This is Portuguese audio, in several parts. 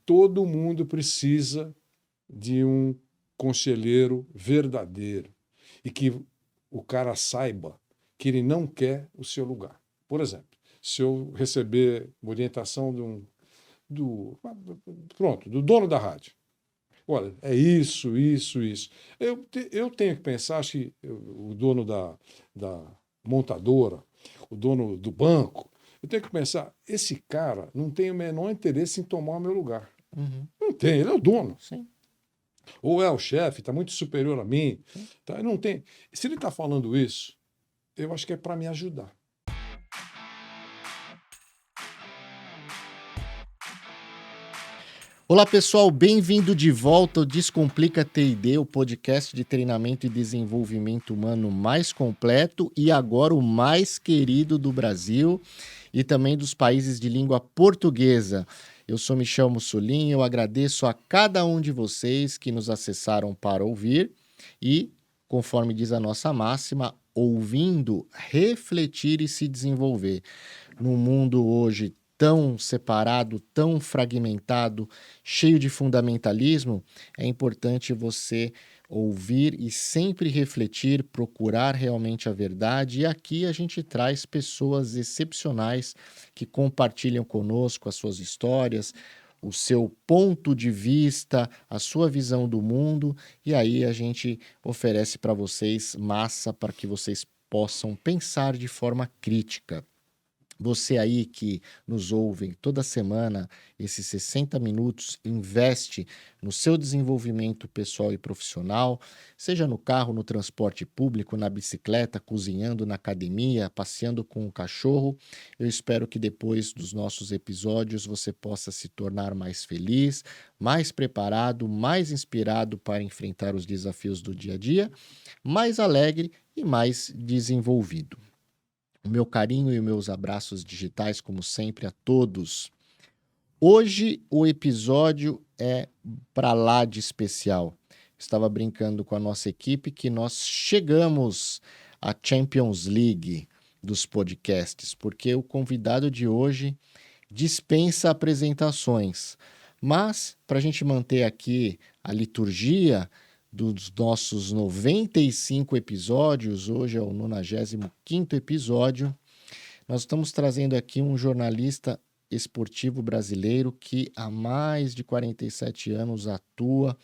todo mundo precisa de um conselheiro verdadeiro e que o cara saiba que ele não quer o seu lugar. Por exemplo, se eu receber orientação do dono da rádio, olha, é isso, isso, isso. Eu tenho que pensar, acho que o dono da montadora, o dono do banco, eu tenho que pensar, esse cara não tem o menor interesse em tomar o meu lugar. Uhum. Não tem, ele é o dono. Sim. Ou é o chefe, está muito superior a mim. Sim. Tá? Não tem. Se ele está falando isso, eu acho que é para me ajudar. Olá pessoal, bem-vindo de volta ao Descomplica TD, o podcast de treinamento e desenvolvimento humano mais completo e agora o mais querido do Brasil e também dos países de língua portuguesa. Eu sou Michel Mussolini, eu agradeço a cada um de vocês que nos acessaram para ouvir e, conforme diz a nossa máxima, ouvindo, refletir e se desenvolver. Num mundo hoje tão separado, tão fragmentado, cheio de fundamentalismo, é importante você ouvir e sempre refletir, procurar realmente a verdade. E aqui a gente traz pessoas excepcionais que compartilham conosco as suas histórias, o seu ponto de vista, a sua visão do mundo, e aí a gente oferece para vocês massa para que vocês possam pensar de forma crítica. Você aí que nos ouve toda semana, esses 60 minutos, investe no seu desenvolvimento pessoal e profissional, seja no carro, no transporte público, na bicicleta, cozinhando, na academia, passeando com o cachorro. Eu espero que depois dos nossos episódios você possa se tornar mais feliz, mais preparado, mais inspirado para enfrentar os desafios do dia a dia, mais alegre e mais desenvolvido. O meu carinho e os meus abraços digitais, como sempre, a todos. Hoje o episódio é para lá de especial. Estava brincando com a nossa equipe que nós chegamos à Champions League dos podcasts, porque o convidado de hoje dispensa apresentações. Mas, para a gente manter aqui a liturgia dos nossos 95 episódios, hoje é o 95º episódio, nós estamos trazendo aqui um jornalista esportivo brasileiro que há mais de 47 anos atua,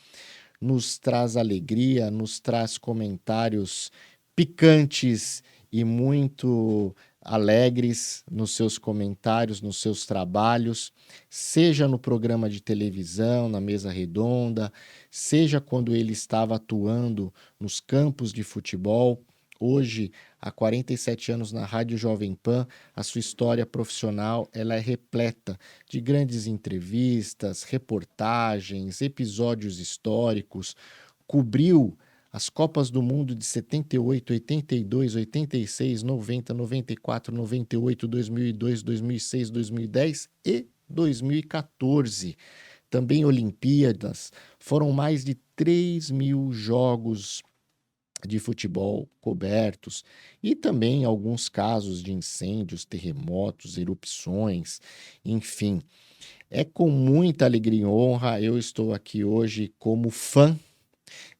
nos traz alegria, nos traz comentários picantes e muito alegres nos seus comentários, nos seus trabalhos, seja no programa de televisão, na mesa redonda, seja quando ele estava atuando nos campos de futebol. Hoje, há 47 anos na Rádio Jovem Pan, a sua história profissional ela é repleta de grandes entrevistas, reportagens, episódios históricos, cobriu as Copas do Mundo de 78, 82, 86, 90, 94, 98, 2002, 2006, 2010 e 2014. Também Olimpíadas. Foram mais de 3.000 jogos de futebol cobertos e também alguns casos de incêndios, terremotos, erupções, enfim. É com muita alegria e honra eu estou aqui hoje como fã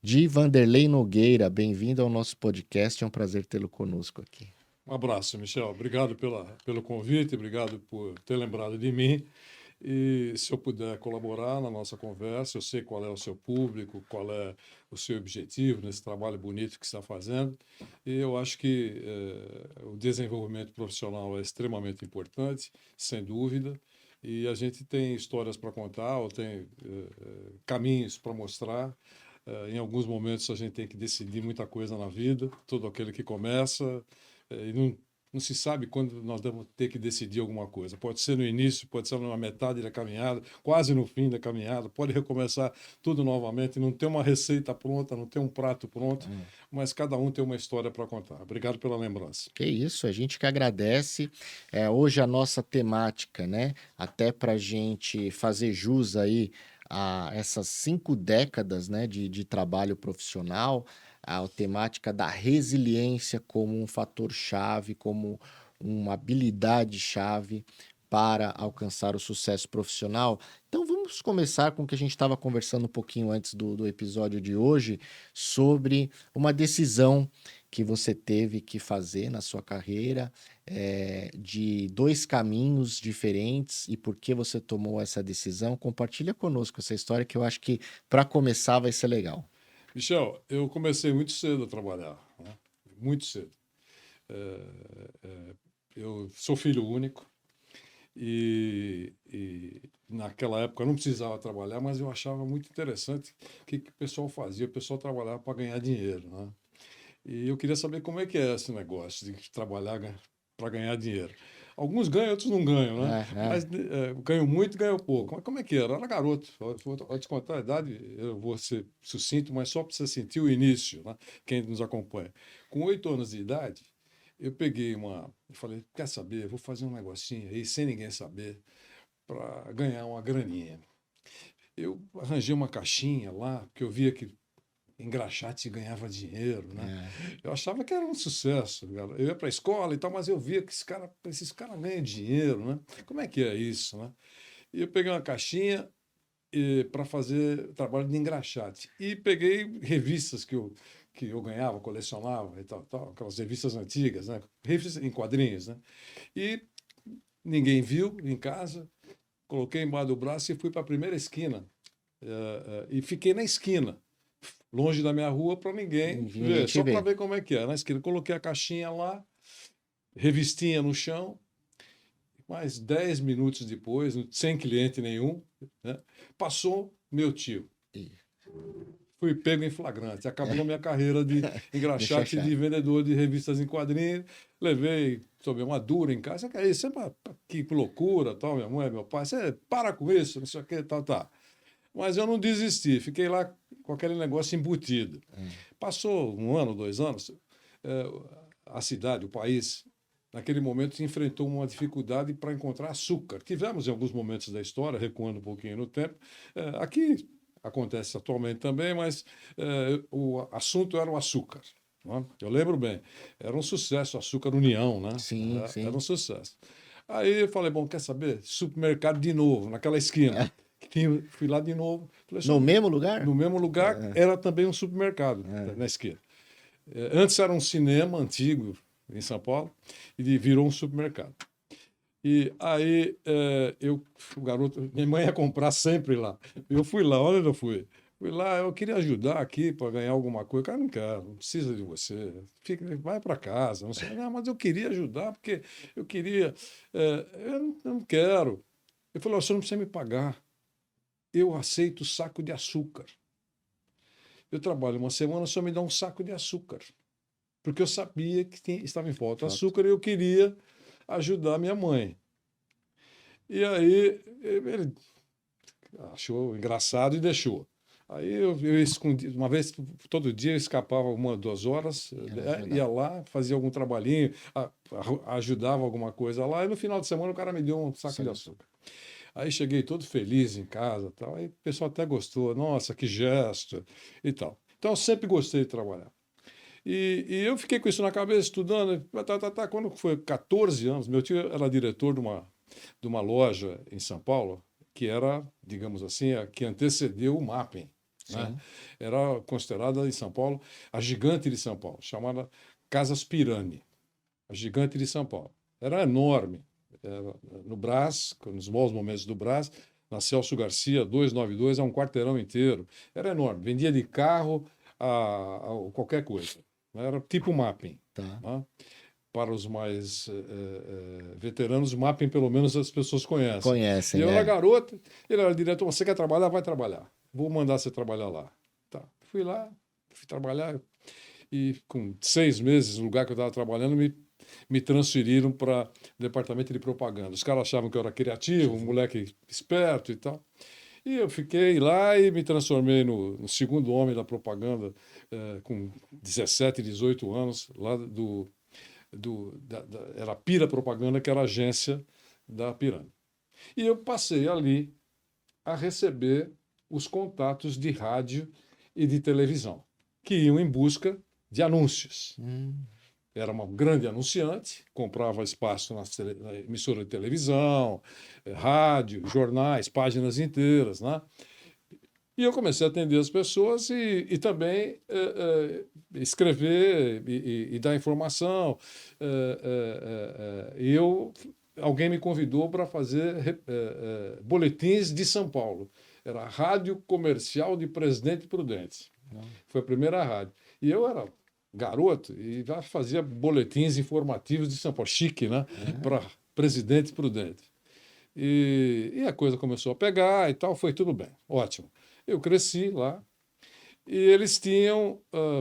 de Vanderlei Nogueira. Bem-vindo ao nosso podcast, é um prazer tê-lo conosco aqui. Um abraço, Michel. Obrigado pelo convite, obrigado por ter lembrado de mim. E se eu puder colaborar na nossa conversa, eu sei qual é o seu público, qual é o seu objetivo nesse trabalho bonito que está fazendo. E eu acho que o desenvolvimento profissional é extremamente importante, sem dúvida. E a gente tem histórias para contar, ou tem caminhos para mostrar. Em alguns momentos a gente tem que decidir muita coisa na vida. Todo aquele que começa e não se sabe quando nós vamos ter que decidir alguma coisa. Pode ser no início, pode ser na metade da caminhada, quase no fim da caminhada, pode recomeçar tudo novamente, não tem uma receita pronta, não tem um prato pronto, mas cada um tem uma história para contar. Obrigado pela lembrança. Que isso, a gente que agradece. Hoje a nossa temática, né? Até para a gente fazer jus aí a essas 5 décadas, né, de trabalho profissional, a temática da resiliência como um fator chave, como uma habilidade chave para alcançar o sucesso profissional. Então vamos começar com o que a gente estava conversando um pouquinho antes do episódio de hoje, sobre uma decisão que você teve que fazer na sua carreira, de dois caminhos diferentes e por que você tomou essa decisão. Compartilha conosco essa história que eu acho que para começar vai ser legal. Michel, eu comecei muito cedo a trabalhar, né? Muito cedo. Eu sou filho único e naquela época eu não precisava trabalhar, mas eu achava muito interessante o que o pessoal fazia. O pessoal trabalhava para ganhar dinheiro, né? E eu queria saber como é que é esse negócio de trabalhar para ganhar dinheiro. Alguns ganham, outros não ganham, né? Mas ganham muito, ganham pouco. Mas como é que era? Eu era garoto. Vou te contar a idade, eu vou ser sucinto, mas só para você sentir o início, né? Quem nos acompanha. Com 8 anos de idade, eu peguei eu falei, quer saber? Eu vou fazer um negocinho aí, sem ninguém saber, para ganhar uma graninha. Eu arranjei uma caixinha lá, porque eu via que engraxate ganhava dinheiro, né? Eu achava que era um sucesso, cara. Eu ia para a escola e tal, mas eu via que esses caras ganham dinheiro, né? Como é que é isso, né? E eu peguei uma caixinha para fazer trabalho de engraxate. E peguei revistas que eu ganhava, colecionava e tal, tal, aquelas revistas antigas, né? Revistas em quadrinhos, né? E ninguém viu em casa, coloquei embaixo do braço e fui para a primeira esquina. E fiquei na esquina, longe da minha rua, para ninguém ver, só para ver como é que é. Na esquina, coloquei a caixinha lá, revistinha no chão, mais 10 minutos depois, sem cliente nenhum, né, passou meu tio. Fui pego em flagrante. Acabou a minha carreira de engraxate e de vendedor de revistas em quadrinhos. Tomei uma dura em casa. Que é isso? Que loucura, tal, minha mãe, meu pai. Você para com isso, não sei o que, tal, tá. Mas eu não desisti, fiquei lá com aquele negócio embutido. Passou 1 ano, 2 anos, a cidade, o país, naquele momento enfrentou uma dificuldade para encontrar açúcar. Tivemos em alguns momentos da história, recuando um pouquinho no tempo. Aqui acontece atualmente também, mas o assunto era o açúcar. Né? Eu lembro bem, era um sucesso, Açúcar União, né? Sim, sim. Era um sucesso. Aí eu falei, bom, quer saber? Supermercado de novo, naquela esquina. Fui lá de novo. Falei, no mesmo lugar? No mesmo lugar, era também um supermercado na esquina. Antes era um cinema antigo em São Paulo e virou um supermercado. E aí o garoto, minha mãe ia comprar sempre lá. Eu fui lá, olha onde eu fui. Fui lá, eu queria ajudar aqui para ganhar alguma coisa. Cara, não quero, não precisa de você. Vai para casa. Não sei. Não, mas eu queria ajudar porque eu queria. Eu não quero. Eu falei, você não precisa me pagar. Eu aceito saco de açúcar. Eu trabalho uma semana, só me dá um saco de açúcar. Porque eu sabia que estava em falta açúcar e eu queria ajudar minha mãe. E aí ele achou engraçado e deixou. Aí eu escondi, uma vez, todo dia eu escapava 1, 2 horas, ia lá, fazia algum trabalhinho, ajudava alguma coisa lá, e no final de semana o cara me deu um saco de açúcar. Aí cheguei todo feliz em casa, tal. Aí o pessoal até gostou, nossa, que gesto e tal. Então eu sempre gostei de trabalhar. E eu fiquei com isso na cabeça, estudando. Quando foi 14 anos, meu tio era diretor de uma loja em São Paulo, que era, digamos assim, a que antecedeu o Mapping. Né? Era considerada em São Paulo a gigante de São Paulo, chamada Casas Pirani, a gigante de São Paulo. Era enorme. No Brás, nos bons momentos do Brás, na Celso Garcia, 292, é um quarteirão inteiro. Era enorme, vendia de carro a qualquer coisa. Era tipo Mapping. Tá. Né? Para os mais veteranos, Mapping pelo menos as pessoas conhecem. Conhecem, e eu era garoto, ele era diretor, você quer trabalhar? Vai trabalhar. Vou mandar você trabalhar lá. Tá. Fui lá, fui trabalhar e com 6 meses, no lugar que eu estava trabalhando, me transferiram para o departamento de propaganda. Os caras achavam que eu era criativo, um moleque esperto e tal. E eu fiquei lá e me transformei no segundo homem da propaganda com 17, 18 anos, lá era a Pira Propaganda, que era a agência da Pirani. E eu passei ali a receber os contatos de rádio e de televisão, que iam em busca de anúncios. era uma grande anunciante, comprava espaço na emissora de televisão, rádio, jornais, páginas inteiras, né? E eu comecei a atender as pessoas e também escrever e dar informação. E alguém me convidou para fazer boletins de São Paulo. Era a Rádio Comercial de Presidente Prudente. Foi a primeira rádio. E eu era garoto e já fazia boletins informativos de São Paulo. Chique, né? Para Presidente Prudente. E a coisa começou a pegar e tal, foi tudo bem. Ótimo. Eu cresci lá e eles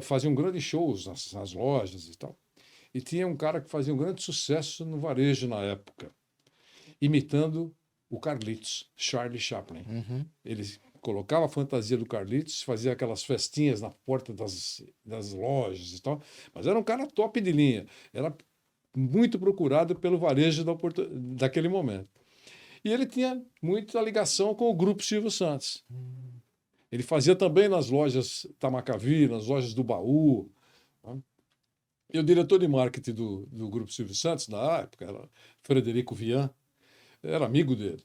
faziam grandes shows nas lojas e tal. E tinha um cara que fazia um grande sucesso no varejo na época, imitando o Carlitos, Charlie Chaplin. Ele colocava a fantasia do Carlitos, fazia aquelas festinhas na porta das lojas e tal, mas era um cara top de linha, era muito procurado pelo varejo daquele momento. E ele tinha muita ligação com o Grupo Silvio Santos. Ele fazia também nas lojas Tamakavy, nas lojas do Baú. Né? E o diretor de marketing do Grupo Silvio Santos, na época, era Frederico Vian, era amigo dele.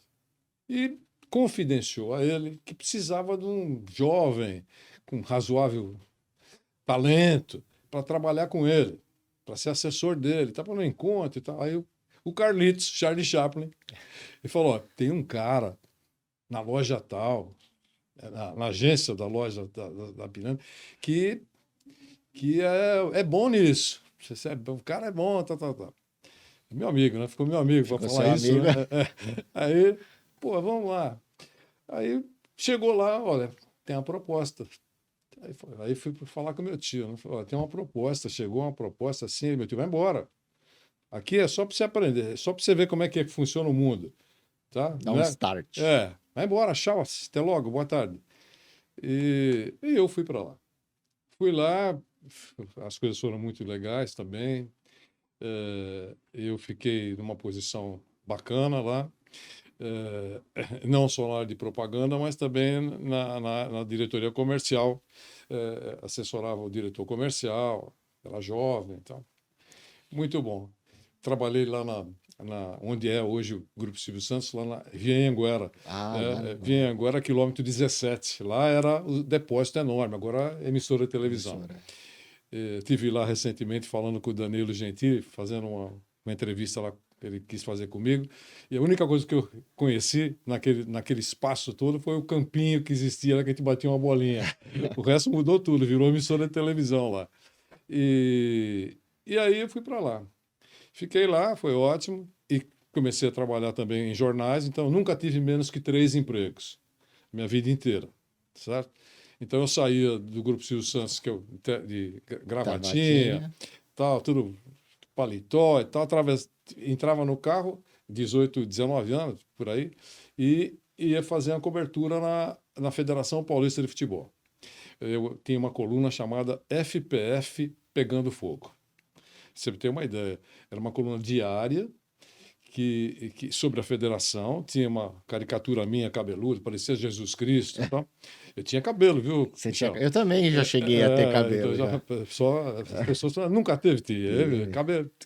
E confidenciou a ele que precisava de um jovem com razoável talento para trabalhar com ele, para ser assessor dele. Estava no encontro e tal. Aí o Carlitos, Charlie Chaplin, ele falou: ó, tem um cara na loja tal, na agência da loja da Pirâmide, que é bom nisso. O cara é bom, tá. Meu amigo, né? Ficou meu amigo para falar isso. Né? Aí, pô, vamos lá. Aí chegou lá, olha, tem uma proposta. Aí fui falar com meu tio. Né? Falei, olha, tem uma proposta, chegou uma proposta assim, meu tio, vai embora. Aqui é só para você aprender, só para você ver como é que funciona o mundo. Tá? Dá um start. Vai embora, tchau, até logo, boa tarde. E eu fui para lá. Fui lá, as coisas foram muito legais também. Eu fiquei numa posição bacana lá, não só na área de propaganda, mas também na diretoria comercial. Assessorava o diretor comercial, era jovem e tal. Muito bom. Trabalhei lá onde é hoje o Grupo Silvio Santos, lá na Via Anhanguera. Via Anhanguera, quilômetro 17. Lá era o depósito enorme, agora é emissora de televisão. Estive lá recentemente falando com o Danilo Gentili, fazendo uma entrevista lá que ele quis fazer comigo. E a única coisa que eu conheci naquele espaço todo foi o campinho que existia lá, que a gente batia uma bolinha. O resto mudou tudo, virou emissora de televisão lá. E aí eu fui para lá. Fiquei lá, foi ótimo, e comecei a trabalhar também em jornais, então nunca tive menos que 3 empregos, minha vida inteira, certo? Então eu saía do Grupo Silvio Santos, que eu de gravatinha, tal, tudo paletó e tal, entrava no carro, 18, 19 anos, por aí, e ia fazer uma cobertura na Federação Paulista de Futebol. Eu tinha uma coluna chamada FPF Pegando Fogo. Você tem uma ideia, era uma coluna diária que sobre a federação, tinha uma caricatura minha cabeluda, parecia Jesus Cristo e tal. Eu tinha cabelo, viu? Eu também já cheguei a ter cabelo. Então as pessoas nunca teve.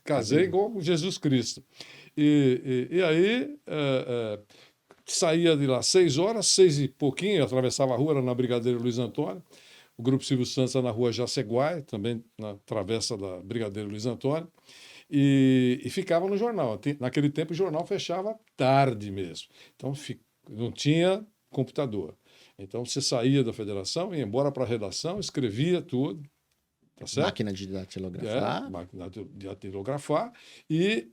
Casei igual com Jesus Cristo. E aí saía de lá 6 horas, 6 e pouquinho, atravessava a rua, era na Brigadeiro Luiz Antônio. O Grupo Silvio Santos na rua Jaceguai, também na travessa da Brigadeiro Luiz Antônio, e ficava no jornal. Naquele tempo o jornal fechava tarde mesmo, então não tinha computador. Então você saía da federação, ia embora para a redação, escrevia tudo, tá certo? Máquina de datilografar. Máquina de datilografar, e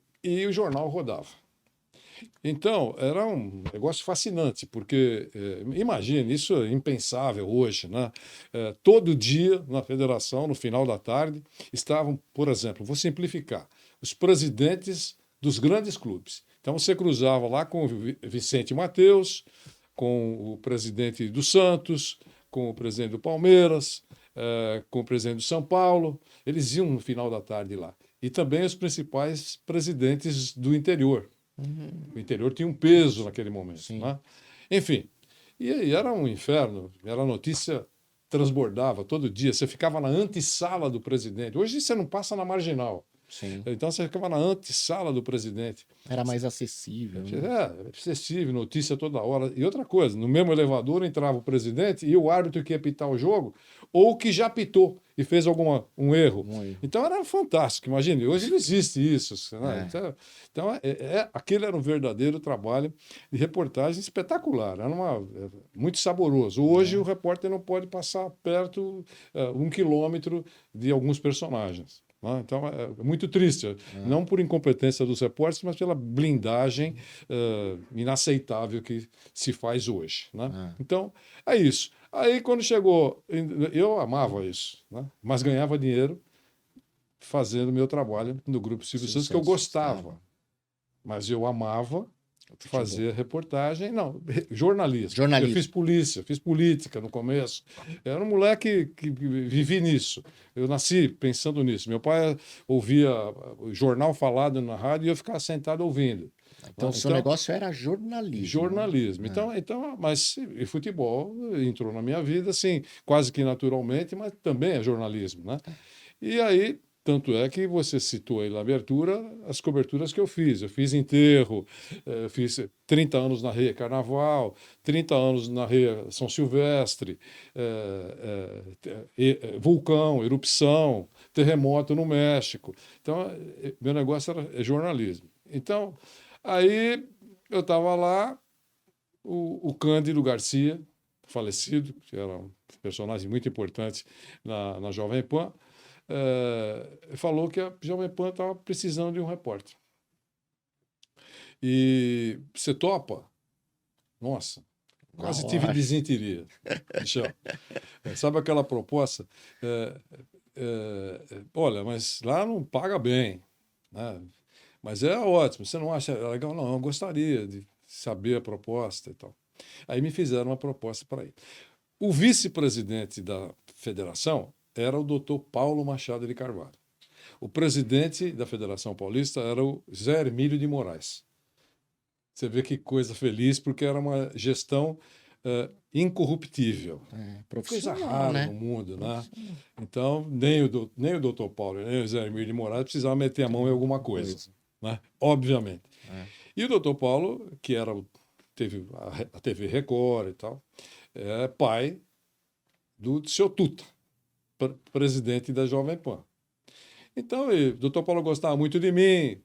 o jornal rodava. Então, era um negócio fascinante, porque, imagine, isso é impensável hoje, né? Todo dia, na federação, no final da tarde, estavam, por exemplo, vou simplificar, os presidentes dos grandes clubes. Então, você cruzava lá com o Vicente Mateus, com o presidente do Santos, com o presidente do Palmeiras, com o presidente do São Paulo, eles iam no final da tarde lá. E também os principais presidentes do interior. O interior tinha um peso naquele momento. Né? Enfim, e era um inferno, a notícia transbordava todo dia, você ficava na antessala do presidente. Hoje você não passa na Marginal. Sim. Então você ficava na antessala do presidente. Era mais acessível, né? É, excessivo, notícia toda hora. E outra coisa, no mesmo elevador entrava o presidente e o árbitro que ia pitar o jogo, ou que já pitou e fez um erro. Um erro. Então era fantástico, imagine, hoje não existe isso. Né? É. Então, aquele era um verdadeiro trabalho de reportagem espetacular, era muito saboroso. Hoje o repórter não pode passar perto, 1 quilômetro de alguns personagens. Né? Então é muito triste, não por incompetência dos repórteres, mas pela blindagem inaceitável que se faz hoje. Né? Então é isso. Aí quando chegou, eu amava isso, né? Mas ganhava dinheiro fazendo meu trabalho no Grupo Silvio Santos, que eu gostava, mas eu amava fazer reportagem, não, jornalismo. Eu fiz polícia, fiz política no começo. Eu era um moleque que vivi nisso. Eu nasci pensando nisso. Meu pai ouvia o jornal falado na rádio e eu ficava sentado ouvindo. Então, o seu negócio era jornalismo. Jornalismo. Né? Então, mas e futebol entrou na minha vida, assim, quase que naturalmente, mas também é jornalismo, né? E aí, tanto é que você citou aí na abertura as coberturas que eu fiz. Eu fiz enterro, fiz 30 anos na Reia Carnaval, 30 anos na Reia São Silvestre, vulcão, erupção, terremoto no México. Então, meu negócio era jornalismo. Então, aí eu estava lá, o Cândido Garcia, falecido, que era um personagem muito importante na Jovem Pan, falou que a Jovem Pan estava precisando de um repórter. E você topa? Nossa, quase tive desinteria. Michel. Sabe aquela proposta? Olha, mas lá não paga bem, né? Mas é ótimo. Você não acha legal? Não, eu gostaria de saber a proposta e tal. Aí me fizeram uma proposta para ir. O vice-presidente da federação era o doutor Paulo Machado de Carvalho. O presidente da Federação Paulista era o Zé Hermílio de Moraes. Você vê que coisa feliz, porque era uma gestão incorruptível. Coisa rara, né? No mundo, né? Então, nem o doutor Paulo, nem o Zé Hermílio de Moraes precisavam meter a mão em alguma coisa. Né? Obviamente. E o doutor Paulo, que teve a TV Record e tal, é pai do seu Tuta, presidente da Jovem Pan. Então, o doutor Paulo gostava muito de mim,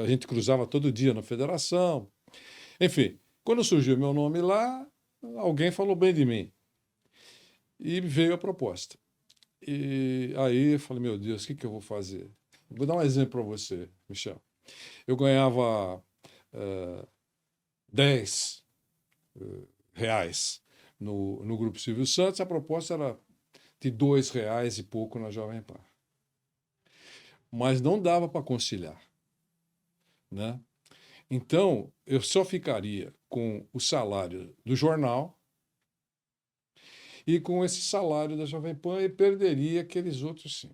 a gente cruzava todo dia na federação. Enfim, quando surgiu meu nome lá, alguém falou bem de mim. E veio a proposta. E aí eu falei, meu Deus, o que eu vou fazer? Vou dar um exemplo para você, Michel. Eu ganhava 10 reais no Grupo Silvio Santos, a proposta era de R$2 e pouco na Jovem Pan. Mas não dava para conciliar, né? Então, eu só ficaria com o salário do jornal e com esse salário da Jovem Pan e perderia aqueles outros 5.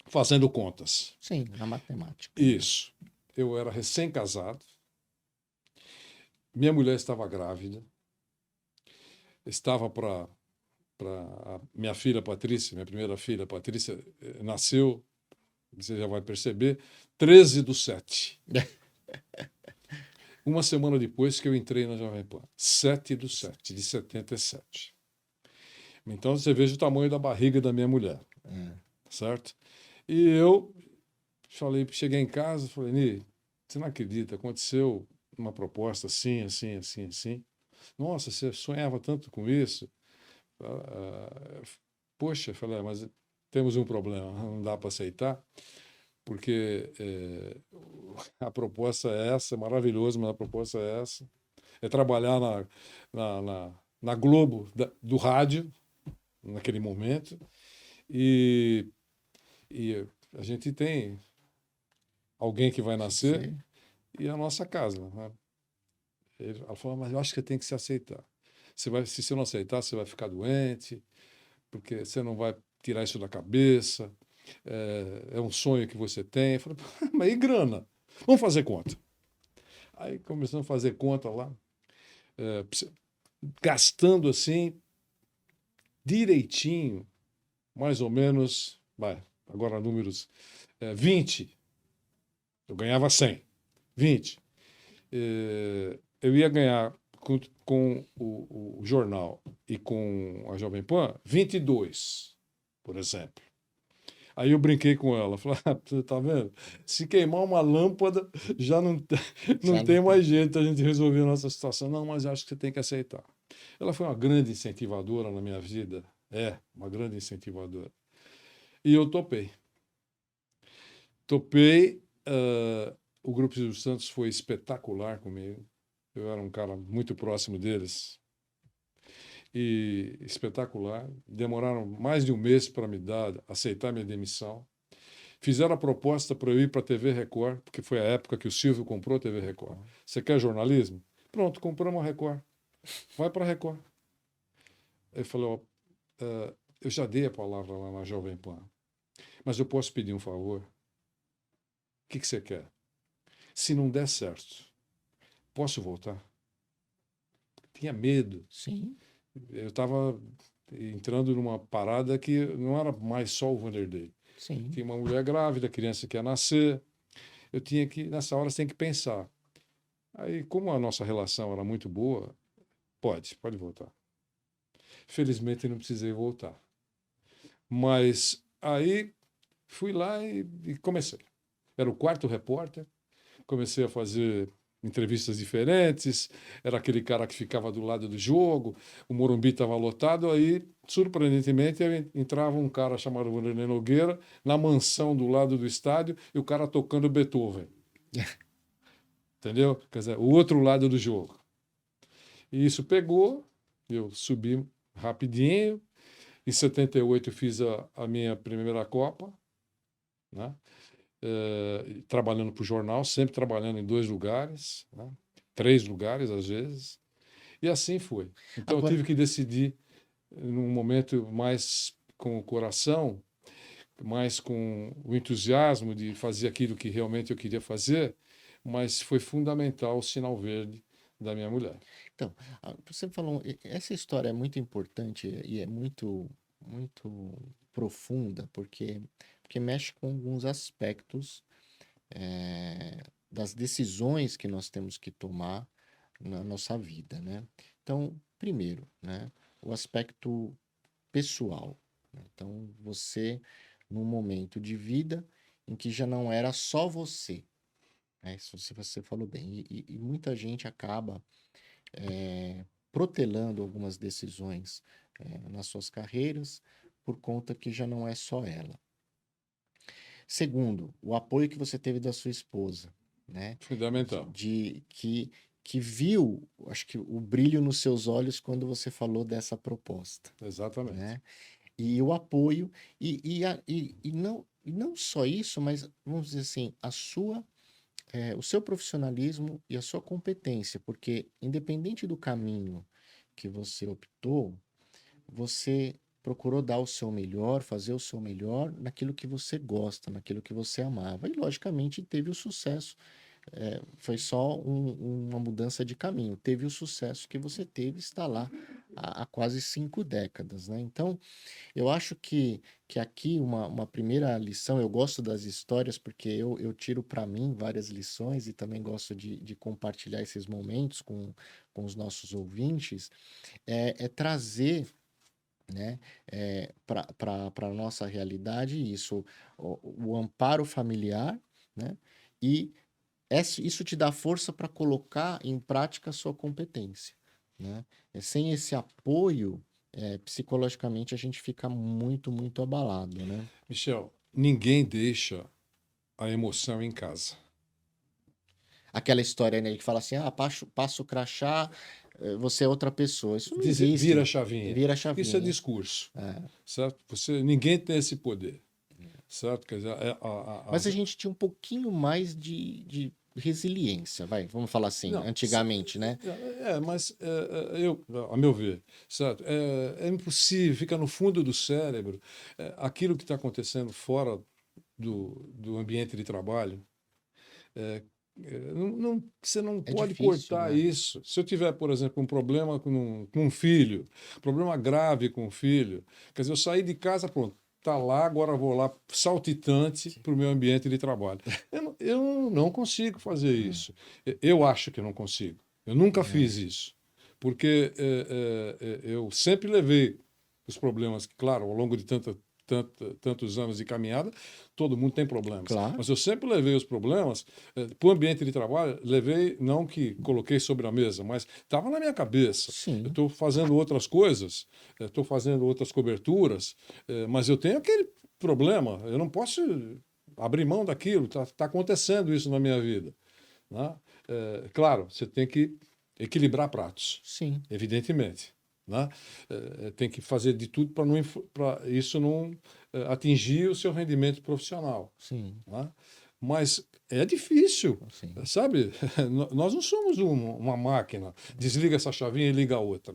Fazendo contas. Sim, na matemática. Isso. Eu era recém-casado, minha mulher estava grávida, estava para minha filha Patrícia, minha primeira filha Patrícia, nasceu, você já vai perceber, 13/7. Uma semana depois que eu entrei na Jovem Pan, 7/7, de 77. Então você veja o tamanho da barriga da minha mulher, certo? E eu cheguei em casa e falei, Ni, você não acredita, aconteceu uma proposta assim, assim, assim, assim. Nossa, você sonhava tanto com isso? Poxa, falei, mas temos um problema, não dá para aceitar, porque a proposta é essa, é maravilhoso, mas a proposta é essa. É trabalhar na Globo do rádio, naquele momento, e a gente tem alguém que vai nascer. Sim. E a nossa casa. Né? Ela falou, mas eu acho que tem que se aceitar. Se você não aceitar, você vai ficar doente, porque você não vai tirar isso da cabeça, é um sonho que você tem. Eu falei, mas e grana? Vamos fazer conta. Aí começamos a fazer conta lá, gastando assim, direitinho, mais ou menos vai, agora números, 20, eu ganhava 100, 20. Eu ia ganhar com o jornal e com a Jovem Pan 22, por exemplo. Aí eu brinquei com ela, falei, você tá vendo? Se queimar uma lâmpada, já não, não Já tem não mais jeito da gente resolver a nossa situação. Não, mas acho que você tem que aceitar. Ela foi uma grande incentivadora na minha vida. Uma grande incentivadora. E eu topei. Topei. O Grupo Silvio Santos foi espetacular comigo. Eu era um cara muito próximo deles. E espetacular. Demoraram mais de um mês para aceitar minha demissão. Fizeram a proposta para eu ir para a TV Record, porque foi a época que o Silvio comprou a TV Record. Você quer jornalismo? Pronto, compramos a Record. Vai para a Record. Ele falou, eu já dei a palavra lá na Jovem Pan, mas eu posso pedir um favor? O que você quer? Se não der certo, posso voltar? Tinha medo. Sim. Eu estava entrando numa parada que não era mais só o Vanderlei. Sim. Tinha uma mulher grávida, criança que ia nascer. Eu tinha que, nessa hora, você tem que pensar. Aí, como a nossa relação era muito boa, pode voltar. Felizmente, não precisei voltar. Mas aí fui lá e comecei. Era o quarto repórter, comecei a fazer entrevistas diferentes, era aquele cara que ficava do lado do jogo, o Morumbi estava lotado, aí, surpreendentemente, entrava um cara chamado Vanderlei Nogueira na mansão do lado do estádio e o cara tocando Beethoven. Entendeu? Quer dizer, o outro lado do jogo. E isso pegou, eu subi rapidinho. Em 78 eu fiz a minha primeira Copa, né? Trabalhando para o jornal, sempre trabalhando em 2 lugares, né? 3 lugares às vezes. E assim foi. Então Agora, eu tive que decidir num momento mais com o coração, mais com o entusiasmo de fazer aquilo que realmente eu queria fazer, mas foi fundamental o sinal verde da minha mulher. então, você falou, essa história é muito importante e é muito, muito profunda, porque mexe com alguns aspectos das decisões que nós temos que tomar na nossa vida, né? Então, primeiro, né, o aspecto pessoal, né? Então, você, num momento de vida em que já não era só você, né? Isso você falou bem. E muita gente acaba protelando algumas decisões nas suas carreiras por conta que já não é só ela. Segundo, o apoio que você teve da sua esposa, né? Fundamental. Que viu, acho que o brilho nos seus olhos quando você falou dessa proposta, Exatamente. né? E o apoio, e não só isso, mas vamos dizer assim, o seu profissionalismo e a sua competência, porque independente do caminho que você optou, você procurou dar o seu melhor, fazer o seu melhor naquilo que você gosta, naquilo que você amava. E, logicamente, teve o sucesso. Foi só uma mudança de caminho. Teve o sucesso que você teve, está lá há quase 5 décadas, né? Então, eu acho que aqui uma primeira lição, eu gosto das histórias porque eu tiro para mim várias lições e também gosto de compartilhar esses momentos com os nossos ouvintes, é trazer, né, para a nossa realidade isso, o amparo familiar, né, e isso te dá força para colocar em prática a sua competência, né? Sem esse apoio, psicologicamente a gente fica muito, muito abalado, né? Michel, ninguém deixa a emoção em casa. Aquela história, né, que fala assim, passa o crachá, você é outra pessoa. Isso não existe. Vira a chavinha. Vira a Isso é chavinha. discurso, certo? Ninguém tem esse poder, certo? Quer dizer, Mas a gente tinha um pouquinho mais de resiliência, vamos falar assim, não, antigamente, né? mas a meu ver, certo? É impossível, fica no fundo do cérebro, aquilo que está acontecendo fora do ambiente de trabalho. Você não É pode difícil, cortar né? isso. Se eu tiver, por exemplo, um problema com um filho, problema grave com um filho, quer dizer, eu saí de casa, pronto, estar lá, agora vou lá saltitante para o meu ambiente de trabalho. Eu não consigo fazer isso. Eu acho que eu não consigo. Eu nunca fiz isso. Porque eu sempre levei os problemas, claro, ao longo de tantos anos de caminhada, todo mundo tem problemas. Claro. Mas eu sempre levei os problemas para o ambiente de trabalho, levei, não que coloquei sobre a mesa, mas estava na minha cabeça. Sim. Eu estou fazendo outras coisas, estou fazendo outras coberturas, mas eu tenho aquele problema, eu não posso abrir mão daquilo, está acontecendo isso na minha vida. Né? Claro, você tem que equilibrar pratos, Sim. evidentemente. Né? Tem que fazer de tudo para isso não atingir o seu rendimento profissional. Sim. Né? Mas é difícil, Sim. sabe? Nós não somos uma máquina, desliga essa chavinha e liga a outra.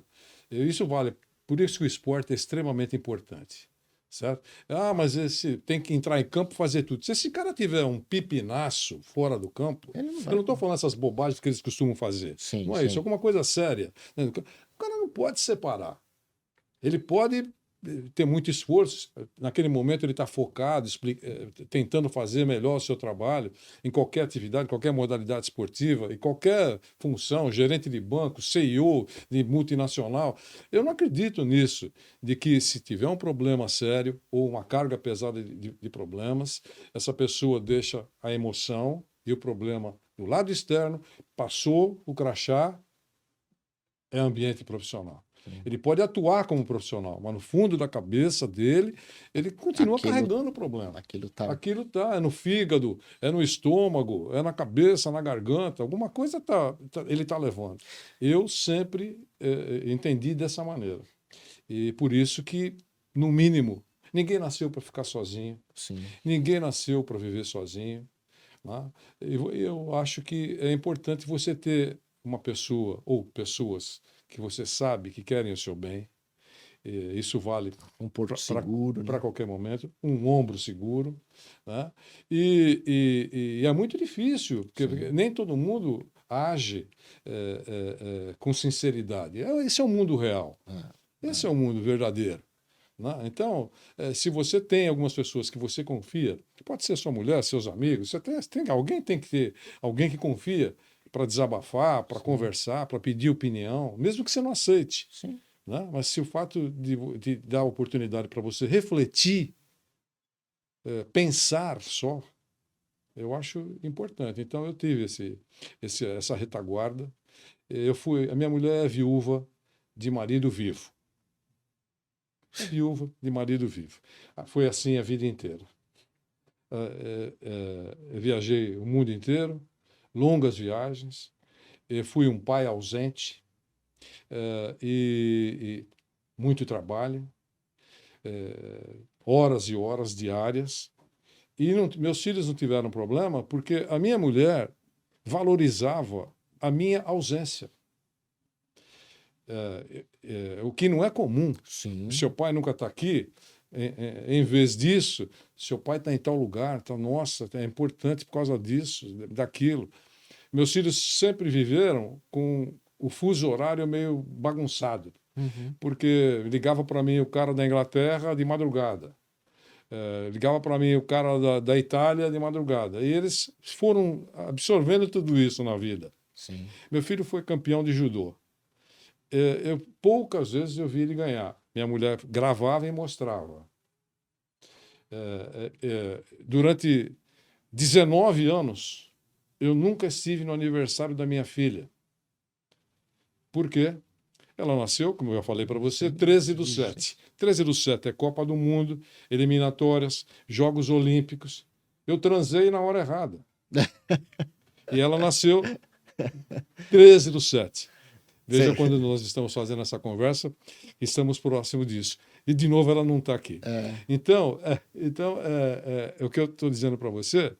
Isso vale, por isso que o esporte é extremamente importante. Certo? Mas esse tem que entrar em campo e fazer tudo. Se esse cara tiver um pipinaço fora do campo, eu não estou falando essas bobagens que eles costumam fazer. Sim, não é isso, é alguma coisa séria. O cara não pode separar. Ele pode ter muito esforço. Naquele momento ele está focado, tentando fazer melhor o seu trabalho em qualquer atividade, qualquer modalidade esportiva, em qualquer função, gerente de banco, CEO de multinacional. Eu não acredito nisso, de que se tiver um problema sério ou uma carga pesada de problemas, essa pessoa deixa a emoção e o problema do lado externo, passou o crachá, é ambiente profissional. Ele pode atuar como profissional, mas no fundo da cabeça dele, ele continua carregando o problema. Aquilo tá, é no fígado, é no estômago, é na cabeça, na garganta, alguma coisa ele está levando. Eu sempre entendi dessa maneira. E por isso que, no mínimo, ninguém nasceu para ficar sozinho, ninguém nasceu para viver sozinho. Né? Eu acho que é importante você ter uma pessoa ou pessoas que você sabe que querem o seu bem. Isso vale um porto seguro para qualquer momento, um ombro seguro. Né? E é muito difícil, porque nem todo mundo age com sinceridade. Esse é o mundo real. Esse é o mundo verdadeiro. Né? Então, se você tem algumas pessoas que você confia, que pode ser sua mulher, seus amigos, alguém tem que ter alguém que confia para desabafar, para conversar, para pedir opinião, mesmo que você não aceite. Né? Mas se o fato de dar oportunidade para você refletir, pensar só, eu acho importante. Então, eu tive essa retaguarda. A minha mulher é viúva de marido vivo. Viúva de marido vivo. Foi assim a vida inteira. Eu viajei o mundo inteiro, longas viagens, fui um pai ausente e muito trabalho, horas e horas diárias. E meus filhos não tiveram problema porque a minha mulher valorizava a minha ausência. O que não é comum. Seu pai nunca está aqui. Em vez disso, seu pai está em tal lugar, então, nossa, é importante por causa disso, daquilo. Meus filhos sempre viveram com o fuso horário meio bagunçado, porque ligava para mim o cara da Inglaterra de madrugada, ligava para mim o cara da Itália de madrugada, e eles foram absorvendo tudo isso na vida. Meu filho foi campeão de judô. Poucas vezes eu vi ele ganhar. Minha mulher gravava e mostrava. Durante 19 anos, eu nunca estive no aniversário da minha filha. Por quê? Ela nasceu, como eu já falei para você, 13/7. 13/7 é Copa do Mundo, eliminatórias, Jogos Olímpicos. Eu transei na hora errada. E ela nasceu 13/7. Veja quando nós estamos fazendo essa conversa, estamos próximo disso. E, de novo, ela não está aqui. Então, o que eu estou dizendo para você,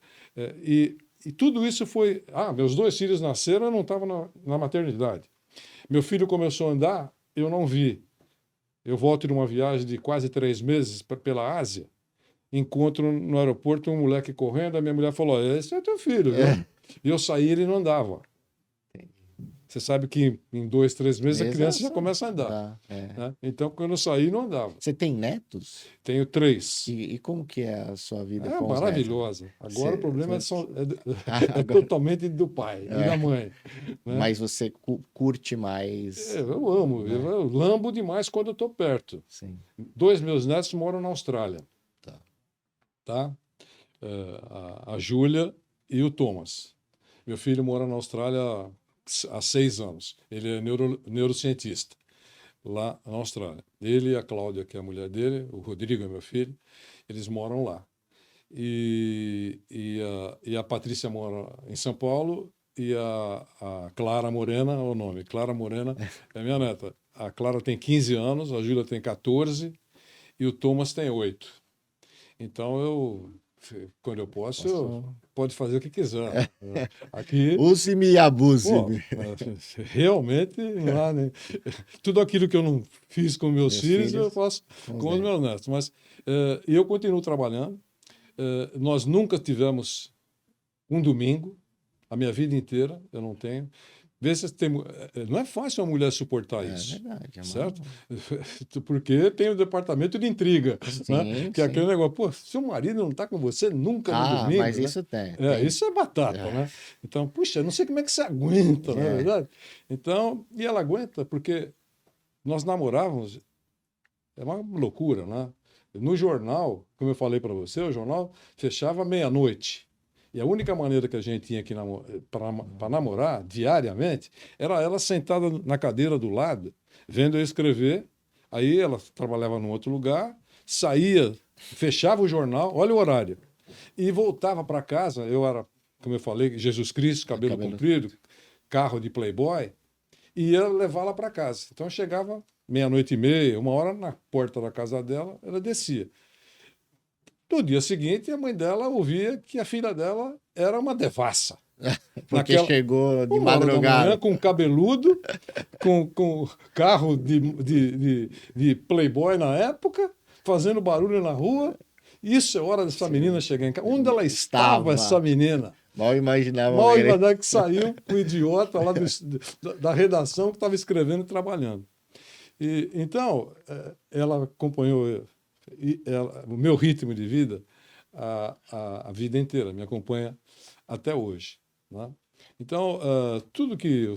e tudo isso foi... meus 2 filhos nasceram, eu não estava na maternidade. Meu filho começou a andar, eu não vi. Eu volto de uma viagem de quase 3 meses pela Ásia, encontro no aeroporto um moleque correndo, a minha mulher falou, esse é teu filho, viu? E eu saí e ele não andava. Você sabe que em 2, 3 meses a criança já Exato. começa a andar. Tá, é. Né? Então, quando eu saí, não andava. Você tem netos? Tenho 3. E como que é a sua vida É com os netos? maravilhosa. Agora o problema é Agora, totalmente do pai e da mãe. Né? mas você curte mais. Eu amo, Né? eu lambo demais quando eu estou perto. Sim. 2 meus netos moram na Austrália. Tá. Tá? A Júlia e o Thomas. Meu filho mora na Austrália há 6 anos. Ele é neurocientista lá na Austrália. Ele e a Cláudia, que é a mulher dele, o Rodrigo é meu filho, eles moram lá. E a Patrícia mora em São Paulo e a Clara Morena é o nome. Clara Morena é minha neta. A Clara tem 15 anos, a Júlia tem 14 e o Thomas tem 8. Então quando eu posso, pode fazer o que quiser. Aqui, Use-me e abuse-me. realmente, não há, né? Tudo aquilo que eu não fiz com meus filhos, eu faço com os meus netos. Mas eu continuo trabalhando. Nós nunca tivemos um domingo, a minha vida inteira, eu não tenho. Vê se tem, não é fácil uma mulher suportar isso. É verdade. Certo? Porque tem o departamento de intriga. Sim, né? Que é aquele negócio, pô, seu marido não está com você nunca no domingo. Mas né? isso tem. Isso é batata, né? Então, puxa, não sei como é que você aguenta, não é verdade? Então, e ela aguenta porque nós namorávamos, é uma loucura, né? No jornal, como eu falei para você, o jornal fechava meia-noite. E a única maneira que a gente tinha que para namorar diariamente era ela sentada na cadeira do lado, vendo eu escrever. Aí ela trabalhava num outro lugar, saía, fechava o jornal, olha o horário, e voltava para casa. Eu era, como eu falei, Jesus Cristo, cabelo comprido, carro de playboy, e ia levá-la para casa. Então eu chegava 00:30, 1h na porta da casa dela, ela descia. No dia seguinte, a mãe dela ouvia que a filha dela era uma devassa. Porque chegou de madrugada. Com cabeludo, com carro de playboy na época, fazendo barulho na rua. Isso é hora dessa menina chegar em casa. Onde ela estava, essa menina? Mal imaginava. Mal imaginava que saiu o idiota lá da redação que estava escrevendo e trabalhando. Então, ela acompanhou o meu ritmo de vida a vida inteira, me acompanha até hoje. Né? Então, tudo que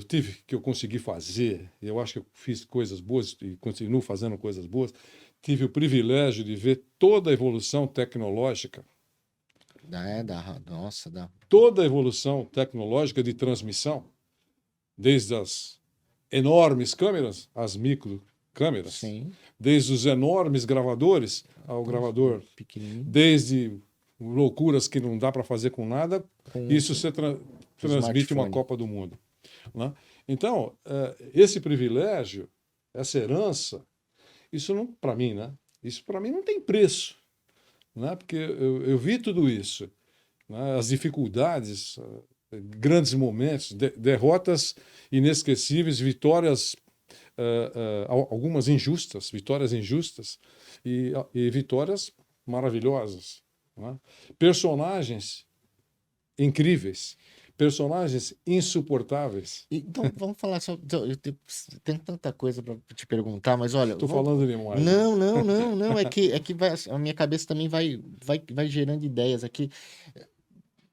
eu consegui fazer, eu acho que eu fiz coisas boas e continuo fazendo coisas boas, tive o privilégio de ver toda a evolução tecnológica. Toda a evolução tecnológica de transmissão, desde as enormes câmeras às microcâmeras, Sim. Desde os enormes gravadores ao gravador, desde loucuras que não dá para fazer com nada, isso você transmite uma Copa do Mundo. Né? Então, esse privilégio, essa herança, isso não, para mim, né? Isso para mim não tem preço, né? Porque eu vi tudo isso, né? As dificuldades, grandes momentos, derrotas inesquecíveis, vitórias, algumas injustas, vitórias injustas e vitórias maravilhosas. Né? Personagens incríveis, personagens insuportáveis. Então, vamos falar só. Tem tanta coisa para te perguntar, mas olha. Estou falando demais. Não. É que a minha cabeça também vai gerando ideias aqui.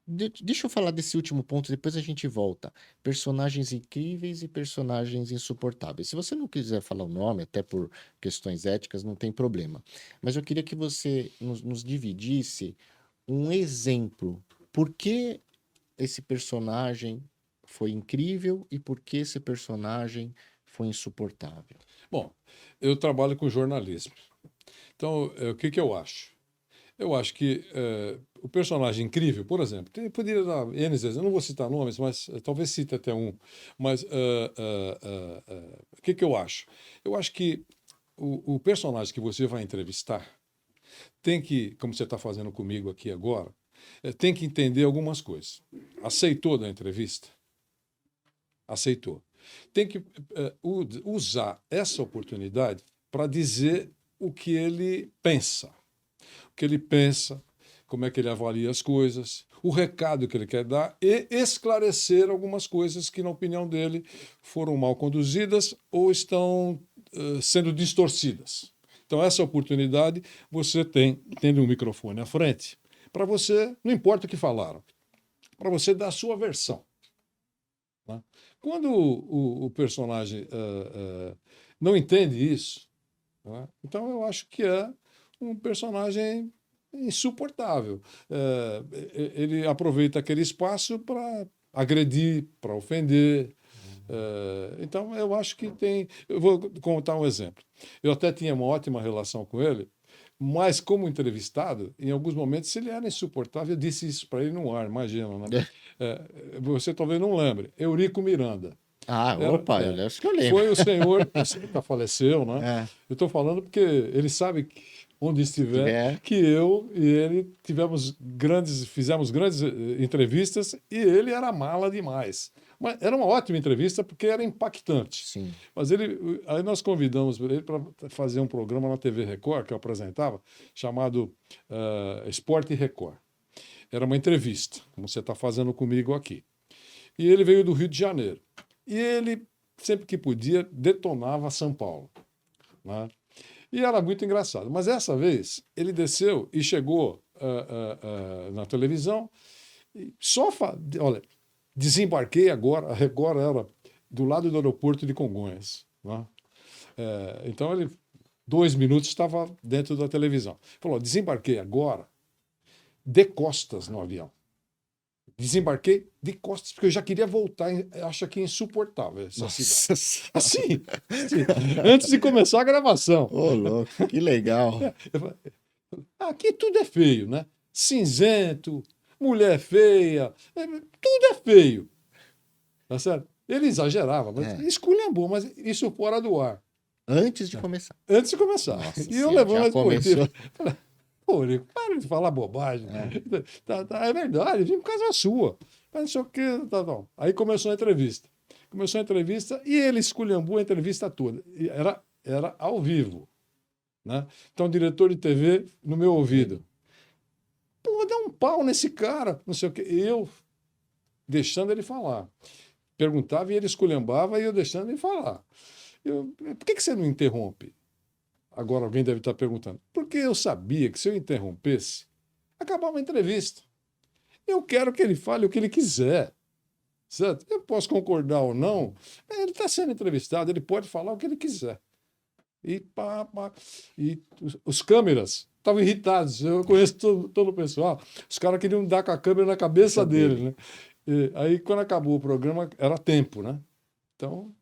Deixa eu falar desse último ponto, depois a gente volta. Personagens incríveis e personagens insuportáveis. Se você não quiser falar o nome, até por questões éticas, não tem problema. Mas eu queria que você nos dividisse um exemplo. Por que esse personagem foi incrível e por que esse personagem foi insuportável? Bom, eu trabalho com jornalismo. Então, o que eu acho? Eu acho que o personagem incrível, por exemplo, poderia dar N vezes, eu não vou citar nomes, mas talvez cite até um. Mas o que eu acho? Eu acho que o personagem que você vai entrevistar tem que, como você está fazendo comigo aqui agora, tem que entender algumas coisas. Aceitou da entrevista? Aceitou. Tem que usar essa oportunidade para dizer o que ele pensa. O que ele pensa, como é que ele avalia as coisas, o recado que ele quer dar e esclarecer algumas coisas que, na opinião dele, foram mal conduzidas ou estão sendo distorcidas. Então, essa oportunidade você tem, tendo um microfone à frente, para você, não importa o que falaram, para você dar a sua versão. Né? Quando o personagem não entende isso, né? Então eu acho que é um personagem insuportável. Ele aproveita aquele espaço para agredir, para ofender. Então eu acho que tem. Eu vou contar um exemplo. Eu até tinha uma ótima relação com ele, mas como entrevistado, em alguns momentos ele era insuportável. Eu disse isso para ele no ar, imagina, né? Você talvez não lembre. Eurico Miranda. Opa, eu acho que eu lembro. Foi o senhor, você já faleceu, né? É. Eu estou falando porque ele sabe onde estiver que eu e ele fizemos grandes entrevistas e ele era mala demais. Mas era uma ótima entrevista porque era impactante. Sim. Mas aí nós convidamos ele para fazer um programa na TV Record, que eu apresentava, chamado Esporte Record. Era uma entrevista, como você está fazendo comigo aqui. E ele veio do Rio de Janeiro. E ele, sempre que podia, detonava São Paulo. Né? E era muito engraçado. Mas dessa vez, ele desceu e chegou na televisão. E olha, desembarquei agora. A Record era do lado do aeroporto de Congonhas. Né? Então, ele, 2 minutos, estava dentro da televisão. Falou, desembarquei agora, de costas no avião. Desembarquei de costas, porque eu já queria voltar. Acho que é insuportável essa cidade. Assim, antes de começar a gravação. Ô, louco, que legal. Aqui tudo é feio, né? Cinzento, mulher feia, tudo é feio. Tá certo? Ele exagerava, mas esculhambou, mas isso fora do ar. Antes de começar. Antes de começar. Nossa, e eu levando as começou. Pô, Rico, para de falar bobagem. É verdade, vim por causa sua. Mas não sei o quê. Aí começou a entrevista. E ele esculhambou a entrevista toda. E era ao vivo. Né? Então, o diretor de TV no meu ouvido. Pô, dá um pau nesse cara. Não sei o quê. Eu deixando ele falar. Perguntava e ele esculhambava e eu deixando ele falar. Por que você não interrompe? Agora alguém deve estar perguntando. Porque eu sabia que se eu interrompesse, acabava a entrevista. Eu quero que ele fale o que ele quiser. Certo? Eu posso concordar ou não, mas ele está sendo entrevistado, ele pode falar o que ele quiser. E os câmeras estavam irritados. Eu conheço todo o pessoal. Os caras queriam dar com a câmera na cabeça dele. Né? Aí, quando acabou o programa, era tempo, né? Então,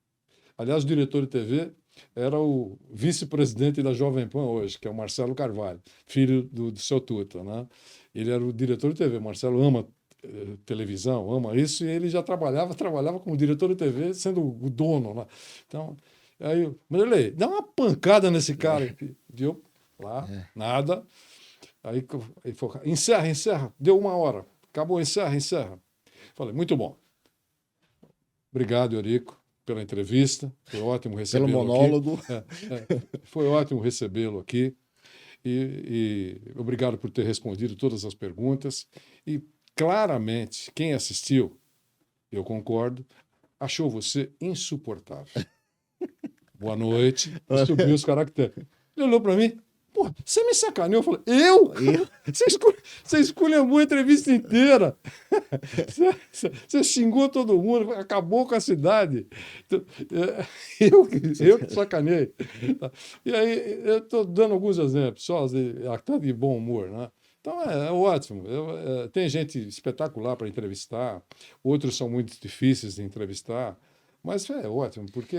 aliás, o diretor de TV era o vice-presidente da Jovem Pan hoje, que é o Marcelo Carvalho, filho do seu Tuta, né? Ele era o diretor de TV. O Marcelo ama televisão, ama isso, e ele já trabalhava como diretor de TV, sendo o dono, né? Então, aí, mas ele dá uma pancada nesse cara. Deu lá, nada. Aí falou, encerra. Deu 1 hora. Acabou, encerra. Falei, muito bom. Obrigado, Eurico, pela entrevista. Foi ótimo recebê-lo aqui. Pelo monólogo. Foi ótimo recebê-lo aqui. E obrigado por ter respondido todas as perguntas. E, claramente, quem assistiu, eu concordo, achou você insuportável. Boa noite. Subiu os caracteres. Ele olhou para mim. Pô, você me sacaneou? Eu falei, eu? Você esculhambou a entrevista inteira. Você xingou todo mundo, acabou com a cidade. Eu que sacanei. E aí, eu estou dando alguns exemplos, só até de bom humor, né? Então, é ótimo. Tem gente espetacular para entrevistar, outros são muito difíceis de entrevistar, mas é ótimo, porque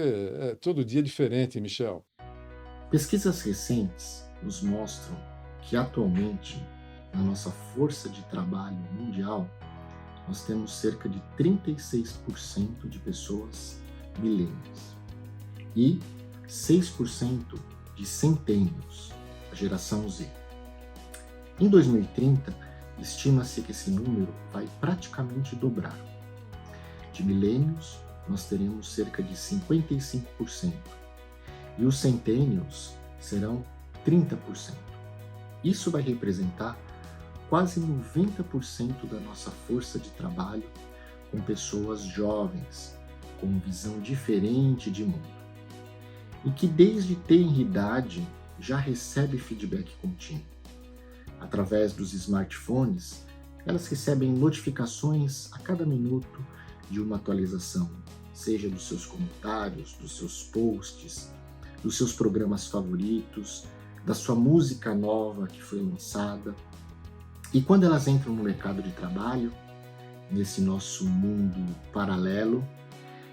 todo dia é diferente, Michel. Pesquisas recentes nos mostram que atualmente, na nossa força de trabalho mundial, nós temos cerca de 36% de pessoas millennials e 6% de centennials, a geração Z. Em 2030, estima-se que esse número vai praticamente dobrar. De millennials, nós teremos cerca de 55%, e os centennials serão 30%. Isso vai representar quase 90% da nossa força de trabalho com pessoas jovens, com visão diferente de mundo, e que desde tenra idade já recebe feedback contínuo. Através dos smartphones, elas recebem notificações a cada minuto de uma atualização, seja dos seus comentários, dos seus posts, dos seus programas favoritos, da sua música nova que foi lançada. E quando elas entram no mercado de trabalho, nesse nosso mundo paralelo,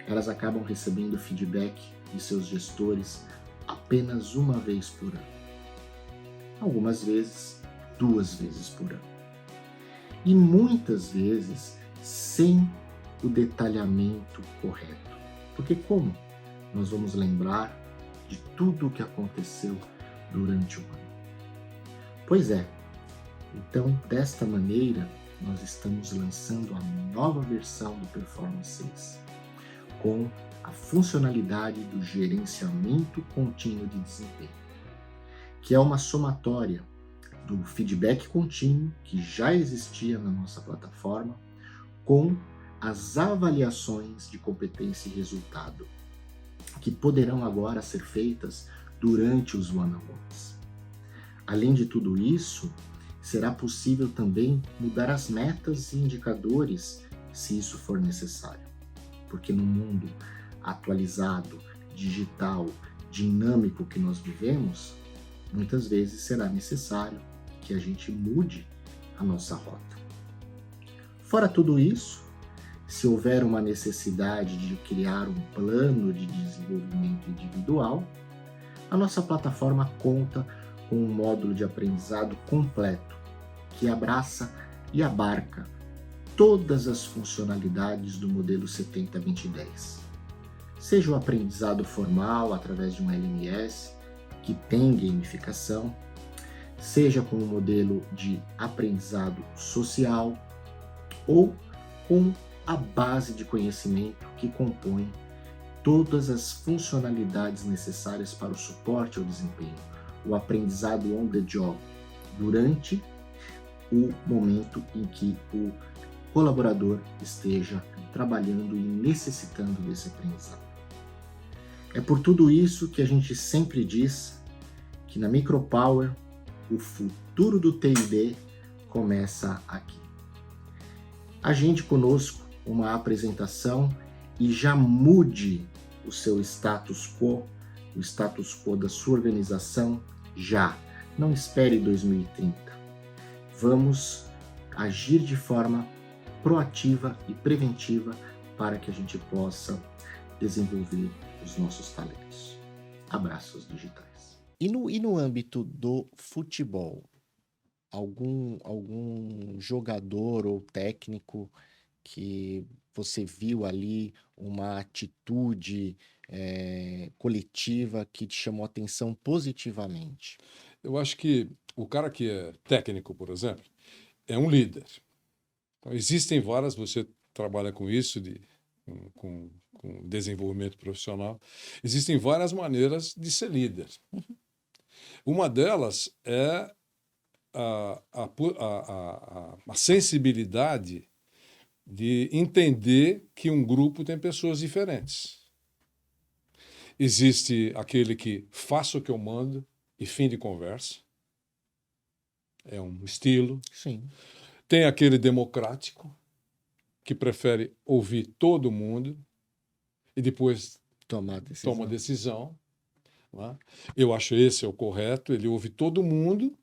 elas acabam recebendo feedback de seus gestores apenas uma vez por ano. Algumas vezes, 2 vezes por ano. E muitas vezes sem o detalhamento correto. Porque como nós vamos lembrar de tudo o que aconteceu durante o ano? Pois é, então desta maneira nós estamos lançando a nova versão do Performance 6, com a funcionalidade do gerenciamento contínuo de desempenho, que é uma somatória do feedback contínuo que já existia na nossa plataforma com as avaliações de competência e resultado, que poderão agora ser feitas durante os one-on-ones. Além de tudo isso, será possível também mudar as metas e indicadores se isso for necessário, porque no mundo atualizado, digital, dinâmico que nós vivemos, muitas vezes será necessário que a gente mude a nossa rota. Fora tudo isso, se houver uma necessidade de criar um plano de desenvolvimento individual, a nossa plataforma conta com um módulo de aprendizado completo que abraça e abarca todas as funcionalidades do modelo 70-20-10. Seja o aprendizado formal através de um LMS que tem gamificação, seja com o modelo de aprendizado social ou com a base de conhecimento que compõe todas as funcionalidades necessárias para o suporte ao desempenho, o aprendizado on the job, durante o momento em que o colaborador esteja trabalhando e necessitando desse aprendizado. É por tudo isso que a gente sempre diz que na Micropower o futuro do TID começa aqui. Agende conosco uma apresentação e já mude o seu status quo, o status quo da sua organização já. Não espere 2030. Vamos agir de forma proativa e preventiva para que a gente possa desenvolver os nossos talentos. Abraços digitais. E no âmbito do futebol, algum jogador ou técnico que você viu ali uma atitude coletiva que te chamou a atenção positivamente? Eu acho que o cara que é técnico, por exemplo, é um líder. Então, existem várias, você trabalha com isso, com desenvolvimento profissional, existem várias maneiras de ser líder. Uma delas é a sensibilidade de entender que um grupo tem pessoas diferentes. Existe aquele que faça o que eu mando e fim de conversa. É um estilo. Sim. Tem aquele democrático que prefere ouvir todo mundo e depois toma a decisão. Né? Eu acho esse é o correto. Ele ouve todo mundo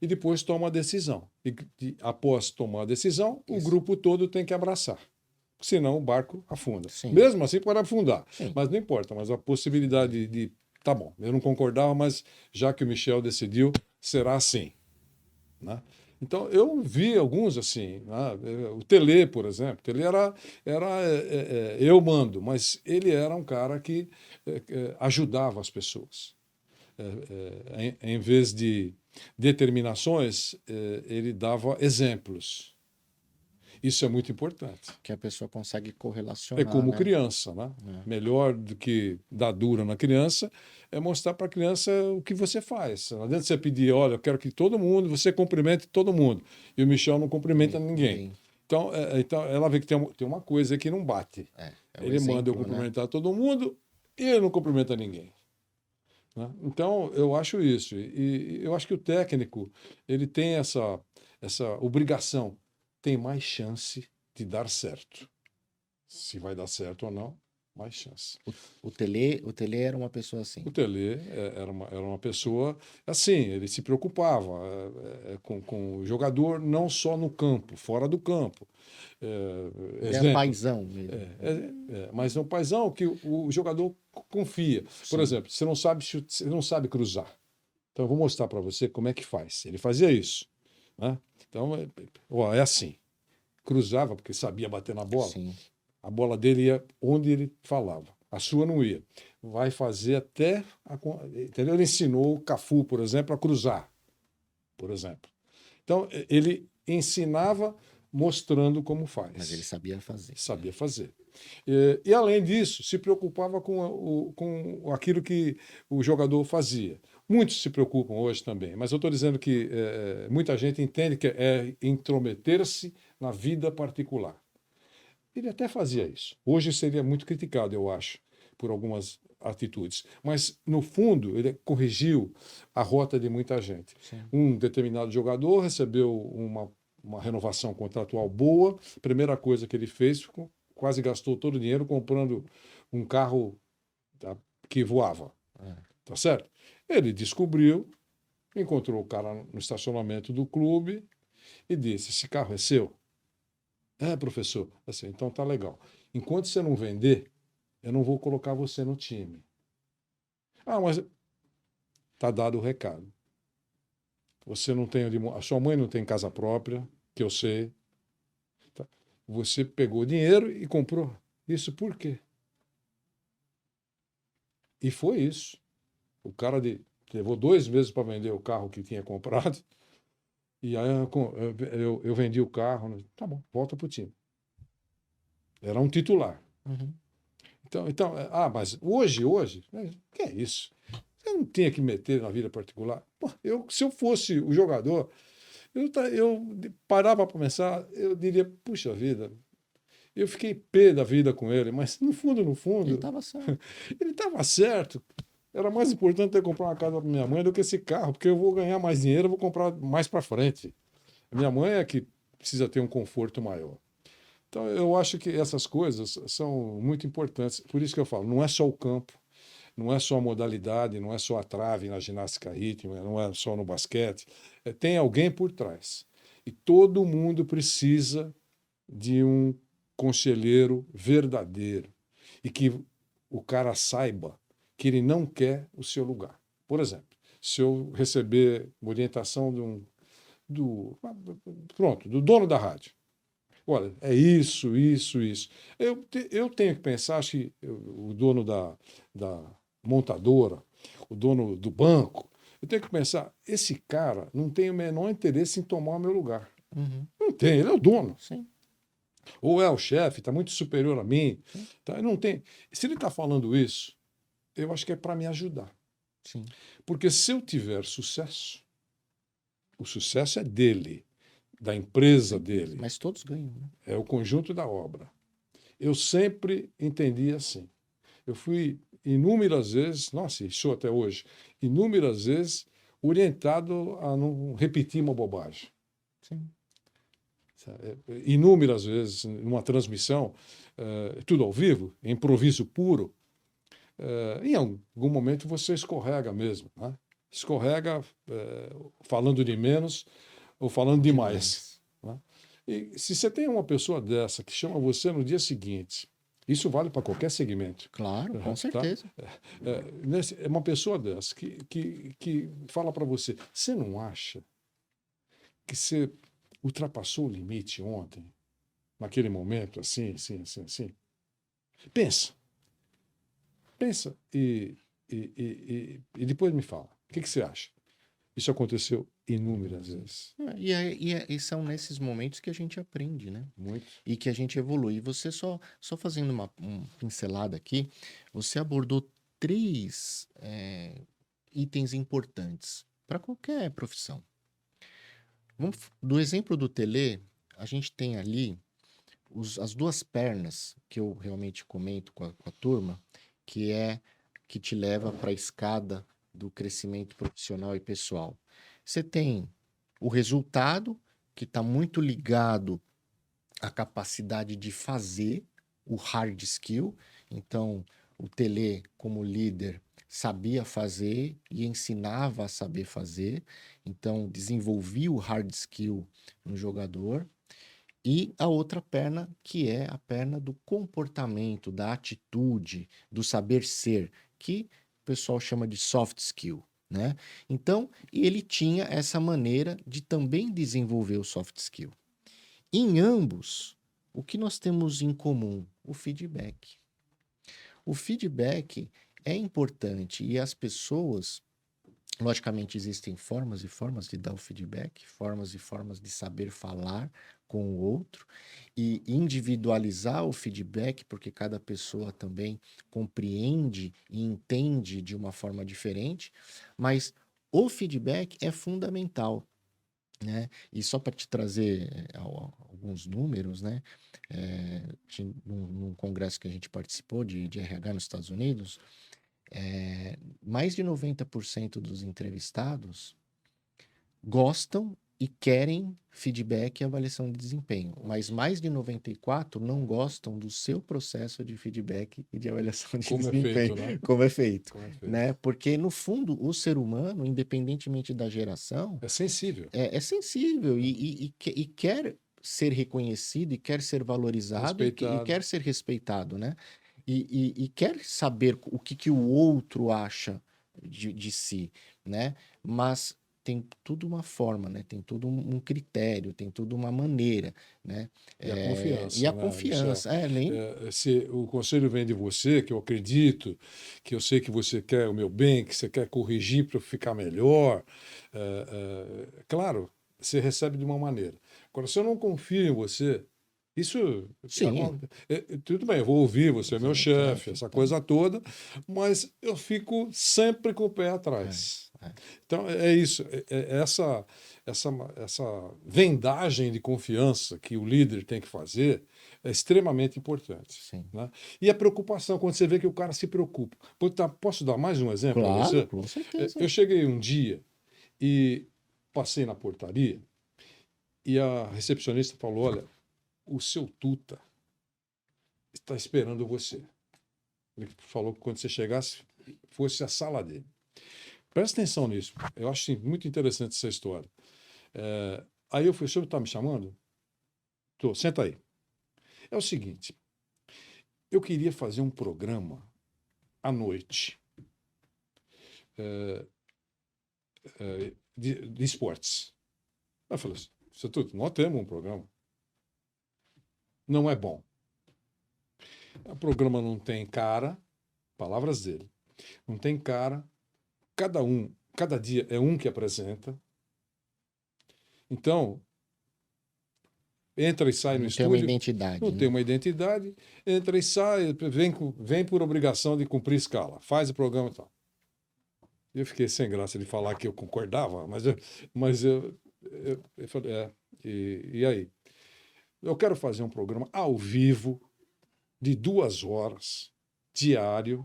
e depois toma a decisão. E após tomar a decisão, o grupo todo tem que abraçar. Senão o barco afunda. Sim. Mesmo assim pode afundar. Sim. Mas não importa. Mas a possibilidade de tá bom, eu não concordava, mas já que o Michel decidiu, será assim. Né? Então, eu vi alguns assim. Né? O Tele, por exemplo. O Tele era eu mando, mas ele era um cara que ajudava as pessoas. Em vez de determinações, ele dava exemplos. Isso é muito importante. Que a pessoa consegue correlacionar, É como né? criança, né? Melhor do que dar dura na criança é mostrar para a criança o que você faz. Não adianta você pedir, olha, eu quero que todo mundo, você cumprimente todo mundo. E o Michel não cumprimenta ninguém. Então, ela vê que tem uma coisa que não bate. É o Ele manda eu exemplo, né? cumprimentar todo mundo e ele não cumprimenta ninguém. Né? Então, eu acho isso. E eu acho que o técnico ele tem essa obrigação, tem mais chance de dar certo. Se vai dar certo ou não, mais chance. O Tele era uma pessoa assim. O Tele era uma pessoa assim, ele se preocupava com o jogador não só no campo, fora do campo. Ele é Exemplo, paizão mesmo. mas é um paizão que o jogador confia. Por Sim. exemplo, você não sabe cruzar. Então, eu vou mostrar para você como é que faz. Ele fazia isso. Né? Então, é assim. Cruzava, porque sabia bater na bola. Sim. A bola dele ia onde ele falava. A sua não ia. Vai fazer até... Entendeu? Ele ensinou o Cafu, por exemplo, a cruzar. Por exemplo. Então, ele ensinava mostrando como faz. Mas ele sabia fazer. Sabia fazer. E, além disso, se preocupava com aquilo que o jogador fazia. Muitos se preocupam hoje também, mas eu estou dizendo que muita gente entende que é intrometer-se na vida particular. Ele até fazia isso. Hoje seria muito criticado, eu acho, por algumas atitudes. Mas, no fundo, ele corrigiu a rota de muita gente. Sim. Um determinado jogador recebeu uma renovação contratual boa. Primeira coisa que ele fez, quase gastou todo o dinheiro comprando um carro que voava. Tá certo? Ele descobriu, encontrou o cara no estacionamento do clube e disse: esse carro é seu? É, professor. Assim, então tá legal. Enquanto você não vender, eu não vou colocar você no time. Ah, mas tá dado o recado. Você não tem, a sua mãe não tem casa própria, que eu sei. Tá? Você pegou dinheiro e comprou. Isso por quê? E foi isso. O cara levou 2 meses para vender o carro que tinha comprado. E aí eu vendi o carro. Tá bom, volta para o time. Era um titular. Uhum. Então, mas hoje, que é isso? Você não tinha que meter na vida particular. Pô, se eu fosse o jogador, eu parava para pensar, eu diria, puxa vida, eu fiquei pé da vida com ele, mas no fundo, Ele estava certo. ele estava certo. Era mais importante eu comprar uma casa para minha mãe do que esse carro, porque eu vou ganhar mais dinheiro, eu vou comprar mais para frente. A minha mãe é que precisa ter um conforto maior. Então, eu acho que essas coisas são muito importantes. Por isso que eu falo, não é só o campo, não é só a modalidade, não é só a trave na ginástica rítmica, não é só no basquete. Tem alguém por trás. E todo mundo precisa de um conselheiro verdadeiro. E que o cara saiba que ele não quer o seu lugar. Por exemplo, se eu receber orientação do dono da rádio, olha, é isso. Eu tenho que pensar, acho que o dono da montadora, o dono do banco, eu tenho que pensar, esse cara não tem o menor interesse em tomar o meu lugar. Uhum. Não tem, ele é o dono. Sim. Ou é o chefe, está muito superior a mim. Tá? Não tem. Se ele está falando isso, eu acho que é para me ajudar. Sim. Porque se eu tiver sucesso, o sucesso é dele, da empresa dele. Mas todos ganham, né? É o conjunto da obra. Eu sempre entendi assim. Eu fui inúmeras vezes, nossa, e sou até hoje, inúmeras vezes orientado a não repetir uma bobagem. Sim. Inúmeras vezes, numa transmissão, tudo ao vivo, improviso puro, em algum momento você escorrega mesmo. Né? Escorrega falando de menos ou falando demais. Né? E se você tem uma pessoa dessa que chama você no dia seguinte, isso vale para qualquer segmento. Claro, com certeza. É uma pessoa dessa que fala para você, você não acha que você ultrapassou o limite ontem, naquele momento, assim. Pensa e depois me fala. O que você acha? Isso aconteceu inúmeras vezes. E são nesses momentos que a gente aprende, né? Muito. E que a gente evolui. Você só fazendo uma pincelada aqui, você abordou 3 itens importantes para qualquer profissão. Do exemplo do Tele, a gente tem ali as 2 pernas que eu realmente comento com a turma, que te leva para a escada do crescimento profissional e pessoal. Você tem o resultado, que está muito ligado à capacidade de fazer, o hard skill. Então, o Tele, como líder, sabia fazer e ensinava a saber fazer. Então, desenvolvia o hard skill no jogador. E a outra perna, que é a perna do comportamento, da atitude, do saber ser, que o pessoal chama de soft skill, né? Então, ele tinha essa maneira de também desenvolver o soft skill. Em ambos, o que nós temos em comum? O feedback. O feedback é importante e as pessoas, logicamente, existem formas e formas de dar o feedback, formas e formas de saber falar com o outro e individualizar o feedback, porque cada pessoa também compreende e entende de uma forma diferente, mas o feedback é fundamental, né? E só para te trazer alguns números, né? Num congresso que a gente participou de RH nos Estados Unidos, mais de 90% dos entrevistados gostam e querem feedback e avaliação de desempenho, mas mais de 94% não gostam do seu processo de feedback e de avaliação de Como é desempenho. feito, né? Como é feito, Como é feito. né? Porque, no fundo, o ser humano, independentemente da geração, É sensível. é sensível e quer ser reconhecido e quer ser valorizado e Respeitado. quer ser respeitado, né? E quer saber o que o outro acha de si, né? Mas tem tudo uma forma, né? Tem tudo um critério, tem tudo uma maneira, né? E a confiança, E a né, confiança. se o conselho vem de você, que eu acredito, que eu sei que você quer o meu bem, que você quer corrigir para eu ficar melhor, claro, você recebe de uma maneira. Agora, se eu não confio em você, isso... Sim. Tudo bem, eu vou ouvir, você é meu chefe, essa Tá. coisa toda, mas eu fico sempre com o pé atrás. Então, é isso, essa vendagem de confiança que o líder tem que fazer é extremamente importante. Sim. Né? E a preocupação, quando você vê que o cara se preocupa. Posso dar mais um exemplo para você? Com certeza. Eu cheguei um dia e passei na portaria e a recepcionista falou, olha, o seu tuta está esperando você. Ele falou que quando você chegasse, fosse a sala dele. Presta atenção nisso. Eu acho muito interessante essa história. Aí eu falei, o senhor está me chamando? Tô, senta aí. É o seguinte, eu queria fazer um programa à noite de esportes. Eu falei, nós temos um programa. Não é bom. O programa não tem cara, palavras dele, não tem cara, cada dia é um que apresenta. Então, entra e sai no estúdio. Não tem uma identidade. Não tem uma identidade, entra e sai, vem por obrigação de cumprir escala, faz o programa e tal. Eu fiquei sem graça de falar que eu concordava, mas eu falei, e aí? Eu quero fazer um programa ao vivo, de 2 horas, diário,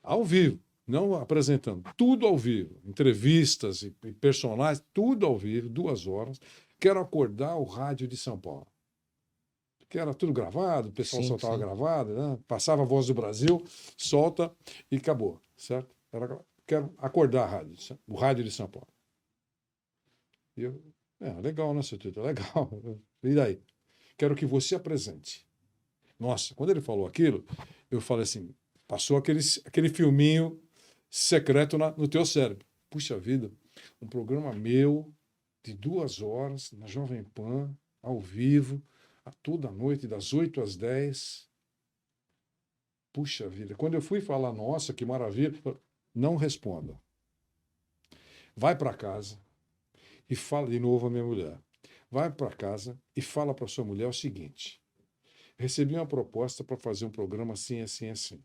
ao vivo, não apresentando, tudo ao vivo, entrevistas e personagens, tudo ao vivo, 2 horas. Quero acordar o rádio de São Paulo. Que era tudo gravado, o pessoal soltava gravado, né? Passava a Voz do Brasil, solta e acabou, certo? Quero acordar o rádio de São Paulo. E eu, legal, né, seu Tito? Legal. E daí? Quero que você apresente. Nossa, quando ele falou aquilo, eu falei assim, passou aquele filminho secreto no teu cérebro. Puxa vida, um programa meu de 2 horas na Jovem Pan, ao vivo, a toda noite, das 8 às 10. Puxa vida, quando eu fui falar, nossa, que maravilha, não responda. vai para casa e fala de novo a minha mulher. Vai para casa e fala para sua mulher o seguinte: recebi uma proposta para fazer um programa assim, assim, assim.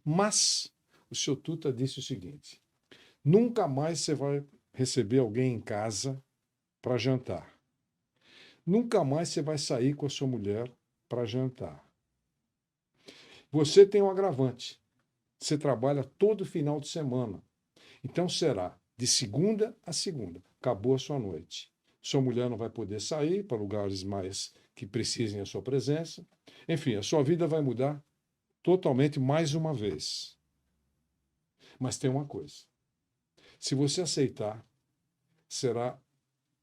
Mas o seu Tuta disse o seguinte: nunca mais você vai receber alguém em casa para jantar. Nunca mais você vai sair com a sua mulher para jantar. Você tem um agravante. Você trabalha todo final de semana. Então será de segunda a segunda. Acabou a sua noite. Sua mulher não vai poder sair para lugares mais que precisem da sua presença. Enfim, a sua vida vai mudar totalmente mais uma vez. Mas tem uma coisa. Se você aceitar, será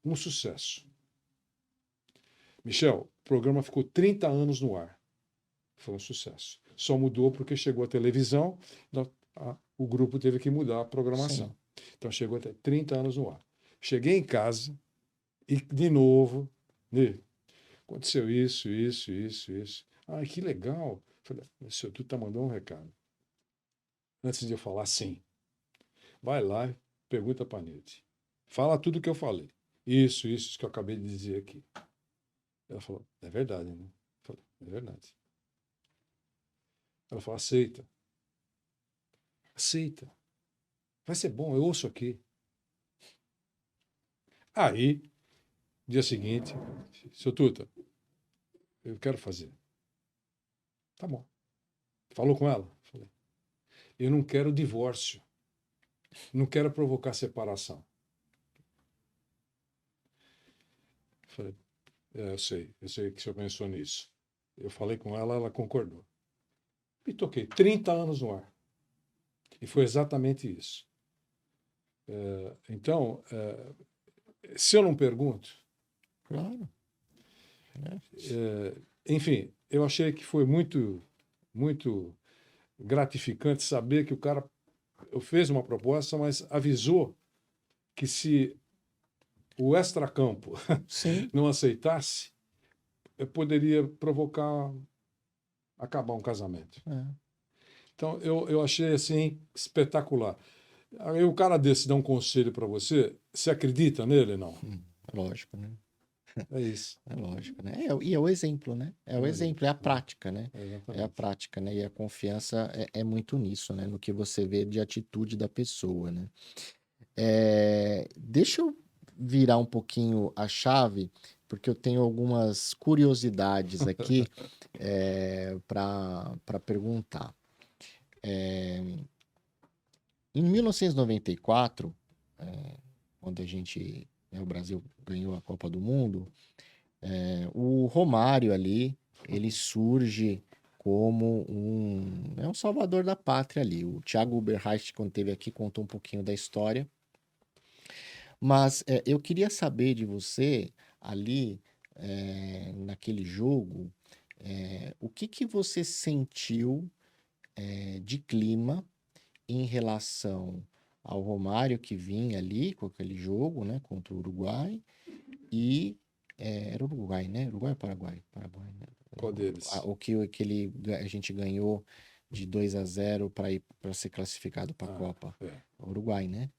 um sucesso. Michel, o programa ficou 30 anos no ar. Foi um sucesso. Só mudou porque chegou a televisão, o grupo teve que mudar a programação. Sim. Então chegou até 30 anos no ar. Cheguei em casa e, de novo, aconteceu isso. Ai, que legal. Falei, o senhor Tuta mandou um recado. Antes de eu falar, sim. Vai lá e pergunta para a Nilde. Fala tudo o que eu falei. Isso que eu acabei de dizer aqui. Ela falou, é verdade, né? Eu falei, é verdade. Ela falou, aceita. Aceita. Vai ser bom, eu ouço aqui. Aí, dia seguinte, seu Tuta, eu quero fazer. Tá bom. Falou com ela? Falei. Eu não quero divórcio. Não quero provocar separação. Falei, eu sei que o senhor pensou nisso. Eu falei com ela, ela concordou. E toquei 30 anos no ar. E foi exatamente isso. Então, se eu não pergunto... Claro. Enfim, eu achei que foi muito, muito gratificante saber que o cara fez uma proposta, mas avisou que se o extracampo não aceitasse, poderia provocar, acabar um casamento. Então, eu achei assim espetacular. Aí o cara desse dá um conselho para você, você acredita nele, não? Lógico, né? É isso. É lógico, né? E é o exemplo, né? É o exemplo, é a prática, né? É a prática, né? E a confiança é muito nisso, né? No que você vê de atitude da pessoa, né? Deixa eu virar um pouquinho a chave, porque eu tenho algumas curiosidades aqui para perguntar. Em 1994, quando o Brasil ganhou a Copa do Mundo, o Romário ali, ele surge como um salvador da pátria ali. O Thiago Uberreich, quando esteve aqui, contou um pouquinho da história. Mas eu queria saber de você, ali, naquele jogo, o que você sentiu de clima em relação ao Romário que vinha ali com aquele jogo, né, contra o Uruguai, e era o Uruguai, né? Uruguai ou Paraguai? Paraguai, né? Qual deles? A gente ganhou de 2-0 para ser classificado para a Copa. Uruguai, né?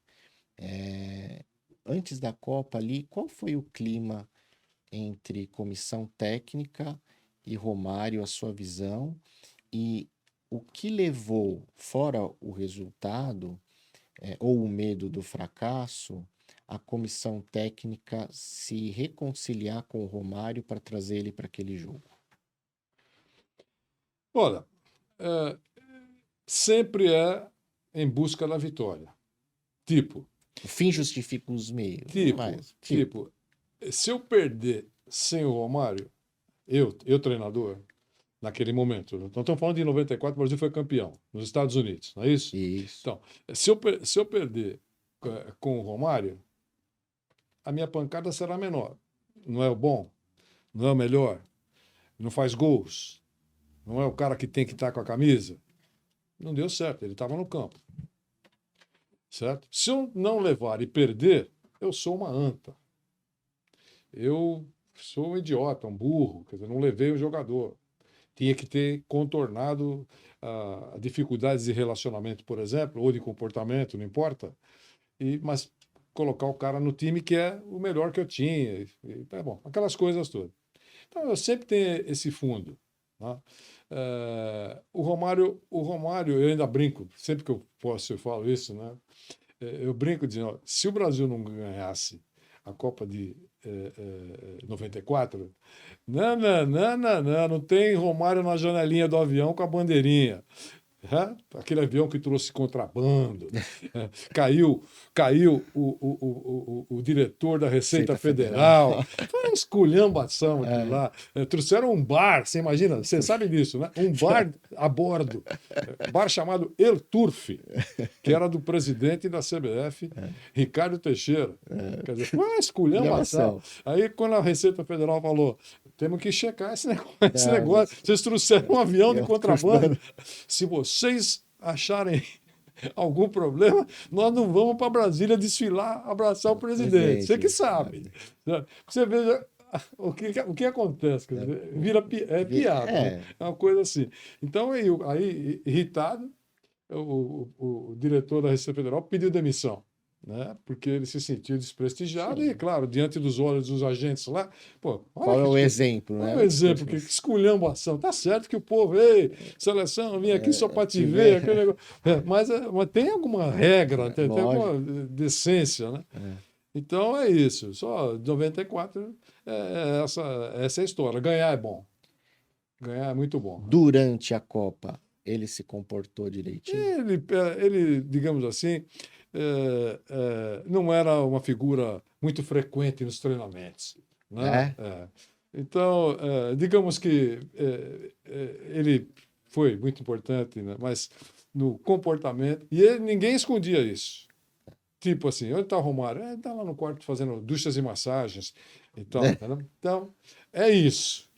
Antes da Copa ali, qual foi o clima entre comissão técnica e Romário, a sua visão? E o que levou, fora o resultado, ou o medo do fracasso, a comissão técnica se reconciliar com o Romário para trazer ele para aquele jogo? Olha, sempre é em busca da vitória. Tipo... O fim justifica os meios. Tipo, se eu perder sem o Romário, eu treinador, naquele momento, então estamos falando de 94, o Brasil foi campeão nos Estados Unidos, não é isso? Isso. Então, se eu perder com o Romário, a minha pancada será menor. Não é o bom, não é o melhor, não faz gols, não é o cara que tem que estar com a camisa. Não deu certo, ele estava no campo. Certo? Se eu não levar e perder, eu sou uma anta. Eu sou um idiota, um burro, quer dizer, não levei o jogador. Tinha que ter contornado dificuldades de relacionamento, por exemplo, ou de comportamento, não importa. Mas colocar o cara no time que é o melhor que eu tinha. Bom, aquelas coisas todas. Então, eu sempre tenho esse fundo. Tá? O Romário, eu ainda brinco, sempre que eu posso, eu falo isso, né? Eu brinco dizendo, ó, se o Brasil não ganhasse a Copa de 94, não tem Romário na janelinha do avião com a bandeirinha. Aquele avião que trouxe contrabando. Caiu o diretor da Receita Federal. Foi uma esculhambação aquilo lá. Trouxeram um bar, você imagina, você sabe disso, né? Um bar a bordo. Bar chamado El Turf, que era do presidente da CBF, Ricardo Teixeira. Quer dizer, foi uma esculhambação. Aí, quando a Receita Federal falou, temos que checar esse negócio. Vocês trouxeram um avião de contrabando. Se vocês acharem algum problema, nós não vamos para Brasília desfilar, abraçar o presidente. Você que sabe. Você veja o que acontece. Quer dizer, vira piada. Né? É uma coisa assim. Então, aí irritado, o diretor da Receita Federal pediu demissão. Né? Porque ele se sentiu desprestigiado. Sim. E, claro, diante dos olhos dos agentes lá, qual é o exemplo, né? Qual é o exemplo? Que esculhambação. Tá certo que o povo, ei, seleção, vim aqui só para te ver. Aquele negócio. Mas tem alguma regra, tem alguma decência, né? Então é isso. Só 94 essa é a história. Ganhar é bom. Ganhar é muito bom. Durante a Copa, ele se comportou direitinho? Ele digamos assim, não era uma figura muito frequente nos treinamentos. Né? Então, digamos que ele foi muito importante, né? Mas no comportamento, e ninguém escondia isso. Tipo assim, onde está o Romário? Ele está lá no quarto fazendo duchas e massagens. Então, é isso.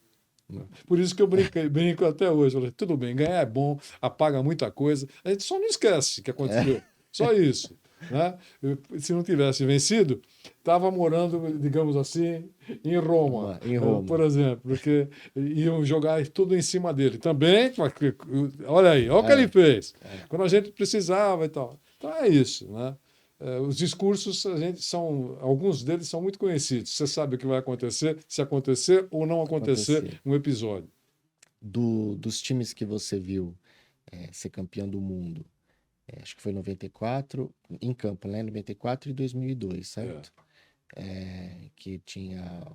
Por isso que eu brinco até hoje. Falei, tudo bem, ganhar é bom, apaga muita coisa. A gente só não esquece que aconteceu. Só isso. Né? Se não tivesse vencido, estava morando, digamos assim, em Roma, por exemplo, porque iam jogar tudo em cima dele. Também, olha aí, olha o que ele fez. Quando a gente precisava e tal. Então é isso. Né? Os discursos, alguns deles são muito conhecidos. Você sabe o que vai acontecer, se acontecer ou não acontecer um episódio. Dos times que você viu ser campeão do mundo, acho que foi 94, em campo, né? 94 e 2002, certo? Que tinha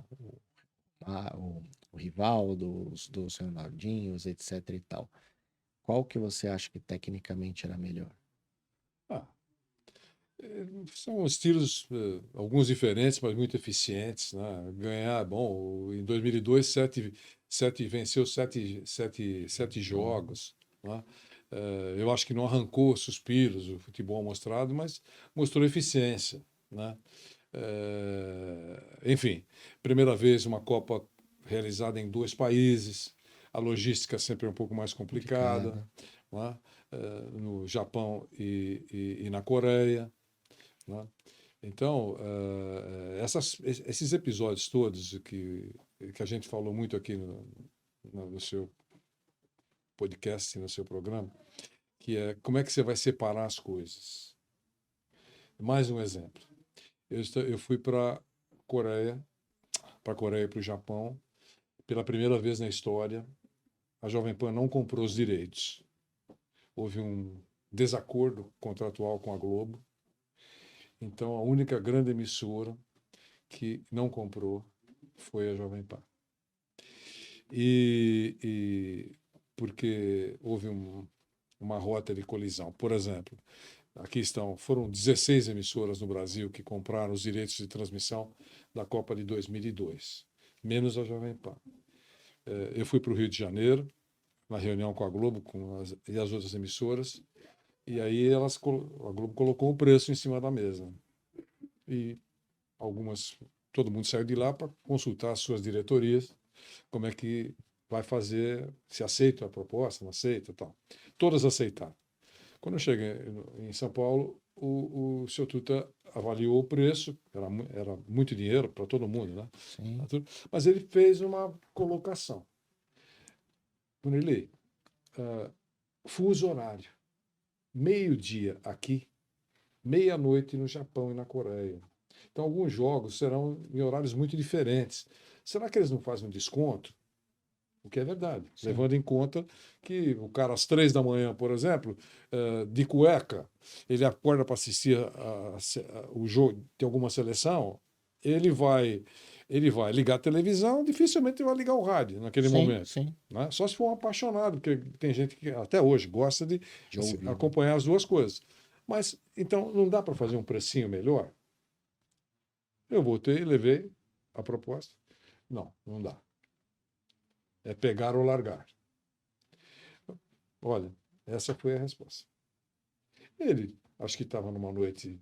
o Rivaldo, os dois Ronaldinhos, etc e tal. Qual que você acha que tecnicamente era melhor? São estilos, alguns diferentes, mas muito eficientes. Né? Ganhar, bom, em 2002, venceu sete jogos. Né? Eu acho que não arrancou suspiros o futebol mostrado, mas mostrou eficiência. Né? Enfim, primeira vez uma Copa realizada em 2 países, a logística sempre é um pouco mais complicada. Né? No Japão e na Coreia. Né? Então, esses episódios todos que a gente falou muito aqui no seu podcast, no seu programa, que é como é que você vai separar as coisas. Mais um exemplo. Eu fui para a Coreia e para o Japão, pela primeira vez na história, a Jovem Pan não comprou os direitos. Houve um desacordo contratual com a Globo. Então, a única grande emissora que não comprou foi a Jovem Pan. E porque houve uma rota de colisão. Por exemplo, foram 16 emissoras no Brasil que compraram os direitos de transmissão da Copa de 2002, menos a Jovem Pan. Eu fui para o Rio de Janeiro, na reunião com a Globo e as outras emissoras, e aí a Globo colocou um preço em cima da mesa. E todo mundo saiu de lá para consultar as suas diretorias, como é que vai fazer, se aceita a proposta, não aceita, tal. Todas aceitaram. Quando eu cheguei em São Paulo, o Sr. Tuta avaliou o preço, era muito dinheiro para todo mundo, né? Sim. Mas ele fez uma colocação. Vanderlei, fuso horário, meio-dia aqui, meia-noite no Japão e na Coreia. Então, alguns jogos serão em horários muito diferentes. Será que eles não fazem um desconto? O que é verdade, Sim. levando em conta que o cara às 3 da manhã, por exemplo, de cueca, ele acorda para assistir o jogo de alguma seleção, ele vai ligar a televisão, dificilmente vai ligar o rádio naquele Sim, momento. sim. Né? Só se for um apaixonado, porque tem gente que até hoje gosta de ouvir, né? acompanhar as duas coisas. Mas, então, não dá para fazer um precinho melhor? Eu voltei, levei a proposta. Não, não dá. É pegar ou largar. Olha, essa foi a resposta. Ele, acho que estava numa noite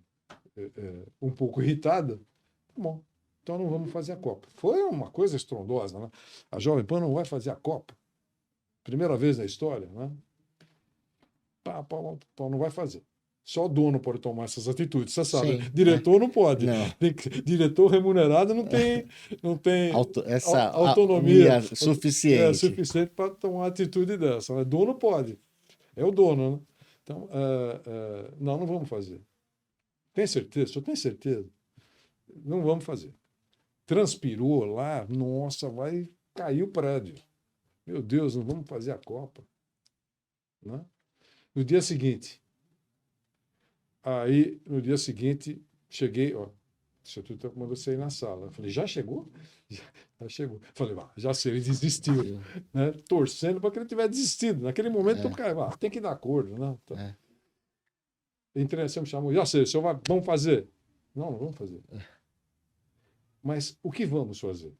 um pouco irritada. Tá bom, então não vamos fazer a Copa. Foi uma coisa estrondosa, né? A Jovem Pan não vai fazer a Copa. Primeira vez na história, né? Não vai fazer. Só o dono pode tomar essas atitudes, você sabe. Sim, Diretor não pode. Não. Diretor remunerado não tem Essa autonomia suficiente. suficiente para tomar uma atitude dessa. Né? Dono pode. É o dono, né? Então, não vamos fazer. Tem certeza? O senhor tem certeza? Não vamos fazer. Transpirou lá, nossa, vai cair o prédio. Meu Deus, não vamos fazer a Copa. Né? No dia seguinte, cheguei, ó, o Instituto mandou você ir na sala. Eu falei, já chegou? Já chegou. Eu falei, já sei, ele desistiu. Né? Torcendo para que ele tivesse desistido. Naquele momento, tem que dar acordo. Né? Então, entrei, você me chamou, já sei, o senhor vamos fazer. Não vamos fazer. Mas o que vamos fazer?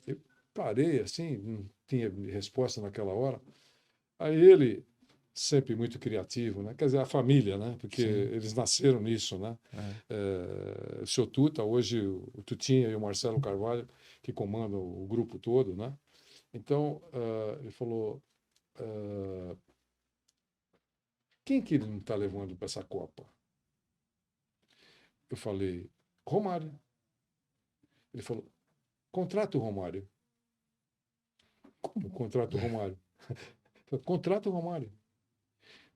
Eu parei assim, não tinha resposta naquela hora. Aí ele, sempre muito criativo, né? Quer dizer, a família, né? Porque eles nasceram nisso, né? O seu Tuta, hoje o Tutinha e o Marcelo Carvalho, que comandam o grupo todo, né? Então, ele falou, quem que ele não está levando para essa Copa? Eu falei, Romário. Ele falou, contrata o Romário. Como contrata o Romário? Contrata o Romário.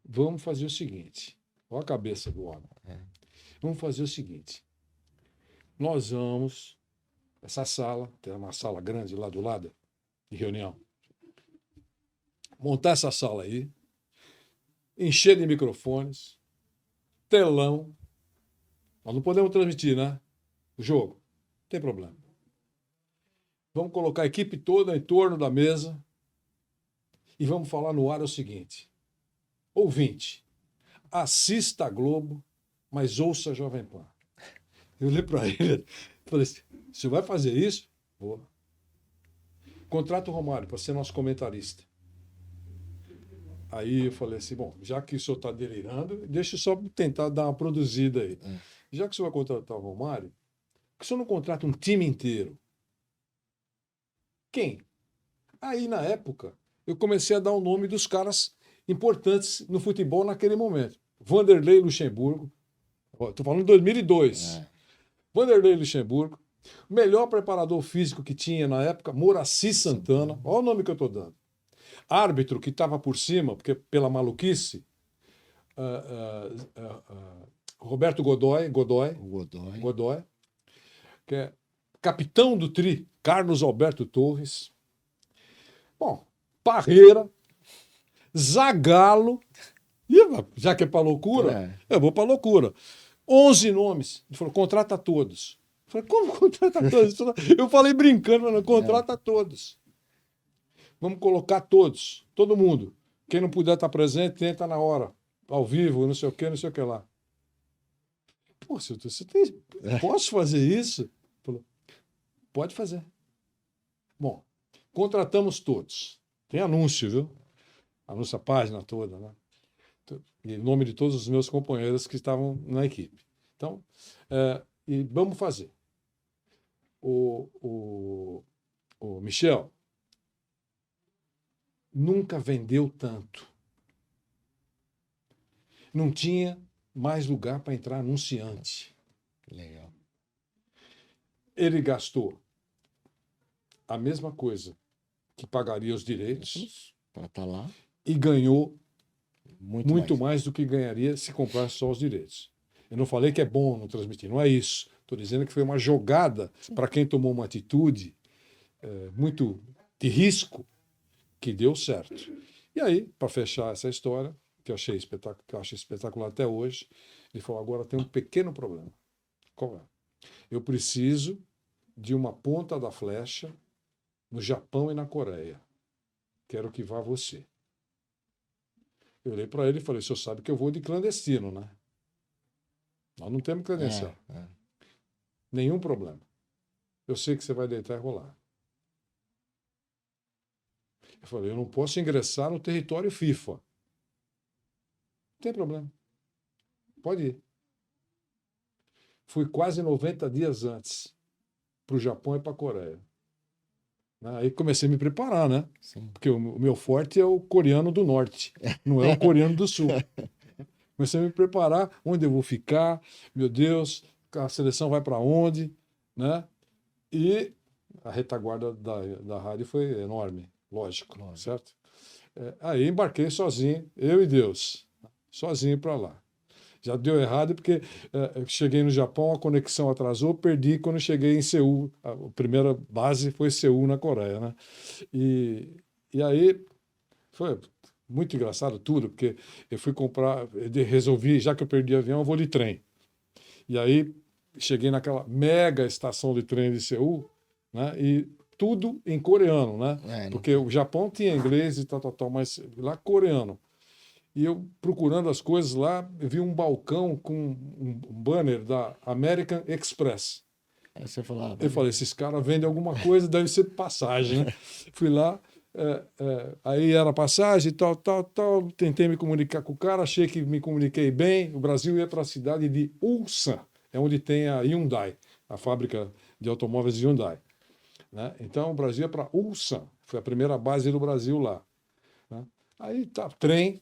Vamos fazer o seguinte. Olha a cabeça do homem. Vamos fazer o seguinte. Nós vamos, essa sala, tem uma sala grande lá do lado, de reunião. Montar essa sala aí, encher de microfones, telão. Nós não podemos transmitir, né? O jogo. Não tem problema. Vamos colocar a equipe toda em torno da mesa e vamos falar no ar o seguinte. Ouvinte, assista a Globo, mas ouça a Jovem Pan. Eu olhei para ele e falei assim, você vai fazer isso? Vou. Contrata o Romário para ser nosso comentarista. Aí eu falei assim, bom, já que o senhor está delirando, deixa eu só tentar dar uma produzida aí. Já que o senhor vai contratar o Romário, por que o senhor não contrata um time inteiro? Quem? Aí, na época, eu comecei a dar o nome dos caras importantes no futebol naquele momento. Vanderlei Luxemburgo. Estou falando de 2002. Vanderlei Luxemburgo. O melhor preparador físico que tinha na época, Moraci Santana. Olha o nome que eu estou dando. Árbitro que estava por cima, porque pela maluquice, Roberto Godoy, que é capitão do Tri, Carlos Alberto Torres. Bom, Parreira, Zagallo. Já que é para loucura, eu vou para loucura. 11 nomes. Ele falou, contrata todos. Eu falei, como contrata todos? Eu falei brincando, mas contrata todos. Vamos colocar todos, todo mundo. Quem não puder estar presente, tenta na hora, ao vivo, não sei o que lá. Pô, você tem... Posso fazer isso? Falou, pode fazer. Bom, contratamos todos. Tem anúncio, viu? Anúncio a página toda, né? Em nome de todos os meus companheiros que estavam na equipe. Então, e vamos fazer. O Michel nunca vendeu tanto. Não tinha mais lugar para entrar anunciante. Legal. Ele gastou a mesma coisa que pagaria os direitos para estar lá e ganhou Muito mais. mais do que ganharia se comprasse só os direitos. Eu não falei que é bom não transmitir, não é isso. Estou dizendo que foi uma jogada para quem tomou uma atitude muito de risco, que deu certo. E aí, para fechar essa história, que eu achei espetacular até hoje, ele falou: agora tem um pequeno problema. Qual é? Eu preciso de uma ponta da flecha no Japão e na Coreia. Quero que vá você. Eu olhei para ele e falei: o senhor sabe que eu vou de clandestino, né? Nós não temos credencial. Nenhum problema. Eu sei que você vai deitar e rolar. Eu falei: eu não posso ingressar no território FIFA. Não tem problema. Pode ir. Fui quase 90 dias antes para o Japão e para a Coreia. Aí comecei a me preparar, né? Sim. Porque o meu forte é o coreano do norte, não é o coreano do sul. Comecei a me preparar, onde eu vou ficar, meu Deus, a seleção vai para onde, né? E a retaguarda da rádio foi enorme, lógico. Certo? Aí embarquei sozinho, eu e Deus, sozinho para lá. Já deu errado porque eu cheguei no Japão, a conexão atrasou, perdi quando cheguei em Seul. A primeira base foi Seul, na Coreia, né? E aí foi muito engraçado tudo, porque eu fui comprar, resolvi, já que eu perdi o avião, eu vou de trem. E aí cheguei naquela mega estação de trem de Seul, né? E tudo em coreano, né? Porque o Japão tinha inglês e tal, mas lá coreano. E eu, procurando as coisas lá, vi um balcão com um banner da American Express. Aí você falou: eu falei: esses caras vendem alguma coisa, deve ser passagem, né? Fui lá, aí era passagem, tal. Tentei me comunicar com o cara, achei que me comuniquei bem. O Brasil ia para a cidade de Ulsan, é onde tem a Hyundai, a fábrica de automóveis de Hyundai, né? Então, o Brasil ia para Ulsan, foi a primeira base do Brasil lá, né? Aí tá, trem,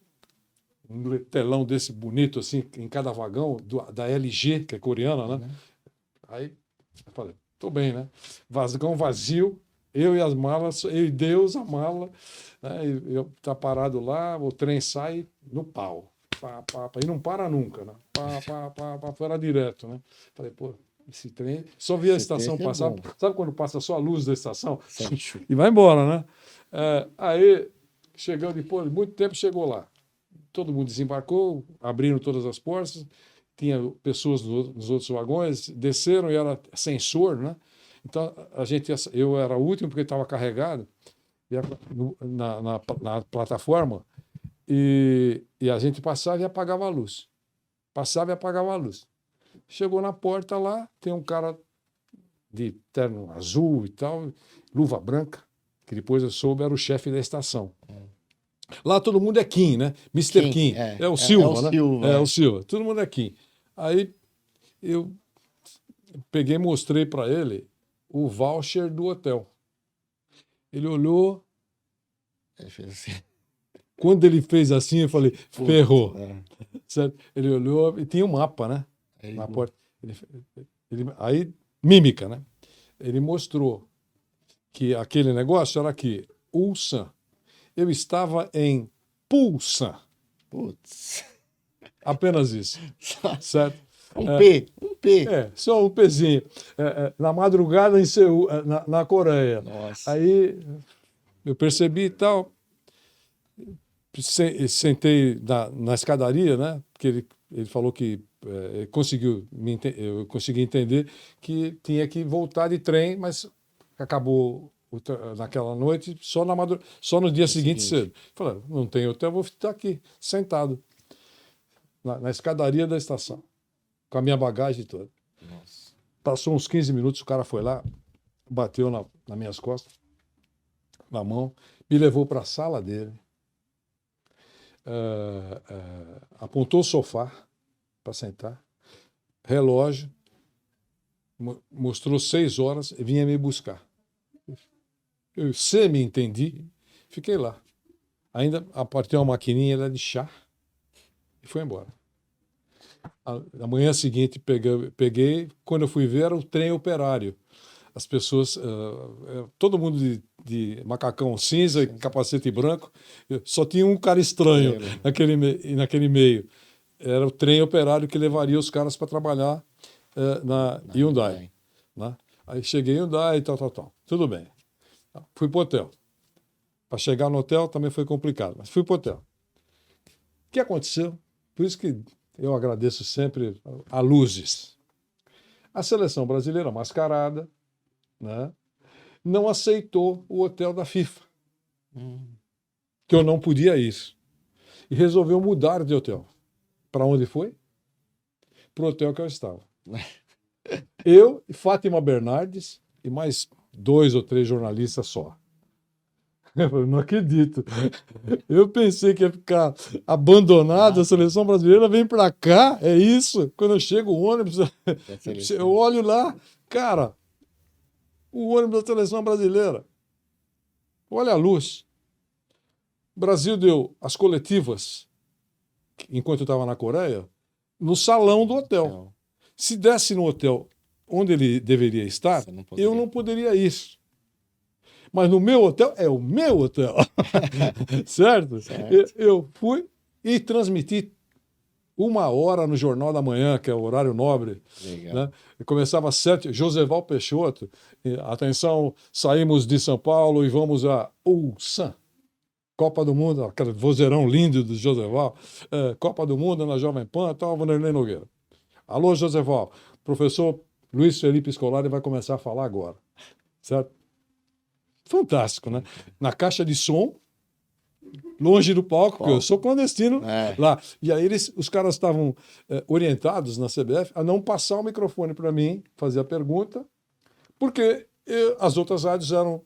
um telão desse bonito, assim, em cada vagão, da LG, que é coreana, né? Aí eu falei: tô bem, né? Vagão vazio, eu e as malas, eu e Deus, a mala, né? E eu tá parado lá, o trem sai no pau. E não para nunca, né? Fora direto, né? Falei: pô, esse trem... Só vi a estação passar. Sabe quando passa só a luz da estação? E vai embora, né? Aí, chegando depois de muito tempo, chegou lá. Todo mundo desembarcou, abriram todas as portas, tinha pessoas nos outros vagões, desceram e era sensor, né? Então, eu era o último porque estava carregado na plataforma e a gente passava e apagava a luz. Passava e apagava a luz. Chegou na porta lá, tem um cara de terno azul e tal, luva branca, que depois eu soube era o chefe da estação. Lá todo mundo é Kim, né? Mr. Kim. É o Silva, né? É o Silva. Todo mundo é Kim. Aí eu peguei e mostrei para ele o voucher do hotel. Ele olhou. Ele fez assim. Quando ele fez assim, eu falei: ferrou. Certo? Ele olhou e tinha um mapa, né? Na porta. Aí, mímica, né? Ele mostrou que aquele negócio era aqui, Ulsan. Eu estava em Pulsan. Putz. Apenas isso. Certo? Um P. Só um Pzinho. Na madrugada em Seul, na Coreia. Nossa. Aí eu percebi e tal. Sentei na escadaria, né? Porque ele falou que eu consegui entender que tinha que voltar de trem, mas acabou naquela noite, só no dia seguinte cedo. Falei: não tem hotel, vou ficar aqui, sentado, na escadaria da estação, com a minha bagagem toda. Nossa. Passou uns 15 minutos, o cara foi lá, bateu nas minhas costas, na mão, me levou para a sala dele, apontou o sofá para sentar, relógio, mostrou 6 horas e vinha me buscar. Eu semi-entendi, fiquei lá. Ainda apartei uma maquininha de chá e foi embora. Na manhã seguinte, peguei, quando eu fui ver, era o trem operário. as pessoas, todo mundo de macacão cinza e capacete branco, só tinha um cara estranho naquele meio. Era o trem operário que levaria os caras para trabalhar na Hyundai. Né? Aí cheguei em Hyundai e tal. Tudo bem. Fui para o hotel. Para chegar no hotel também foi complicado, mas fui para o hotel. O que aconteceu? Por isso que eu agradeço sempre a Luzes. A seleção brasileira mascarada, né, não aceitou o hotel da FIFA, que eu não podia ir. E resolveu mudar de hotel. Para onde foi? Para o hotel que eu estava. Eu, Fátima Bernardes e mais 2 ou 3 jornalistas só. Eu não acredito. Eu pensei que ia ficar abandonado, a seleção brasileira vem para cá, é isso. Quando eu chego o ônibus, eu olho lá, cara, o ônibus da seleção brasileira. Olha a luz. O Brasil deu as coletivas, enquanto eu estava na Coreia, no salão do hotel. Se desse no hotel onde ele deveria estar, eu não poderia ir. Mas no meu hotel, é o meu hotel. Certo? Eu fui e transmiti 1 hora no Jornal da Manhã, que é o horário nobre. Né? Começava às 7, Joseval Peixoto. Atenção, saímos de São Paulo e vamos a Ulsan. Copa do Mundo, aquele vozeirão lindo do Joseval. Copa do Mundo na Jovem Pan, tal, Vanderlei Nogueira. Alô, Joseval. Professor Luiz Felipe Scolari vai começar a falar agora. Certo? Fantástico, né? Na caixa de som, longe do palco, porque eu sou clandestino lá. E aí os caras estavam orientados na CBF a não passar o microfone para mim, fazer a pergunta, porque as outras rádios eram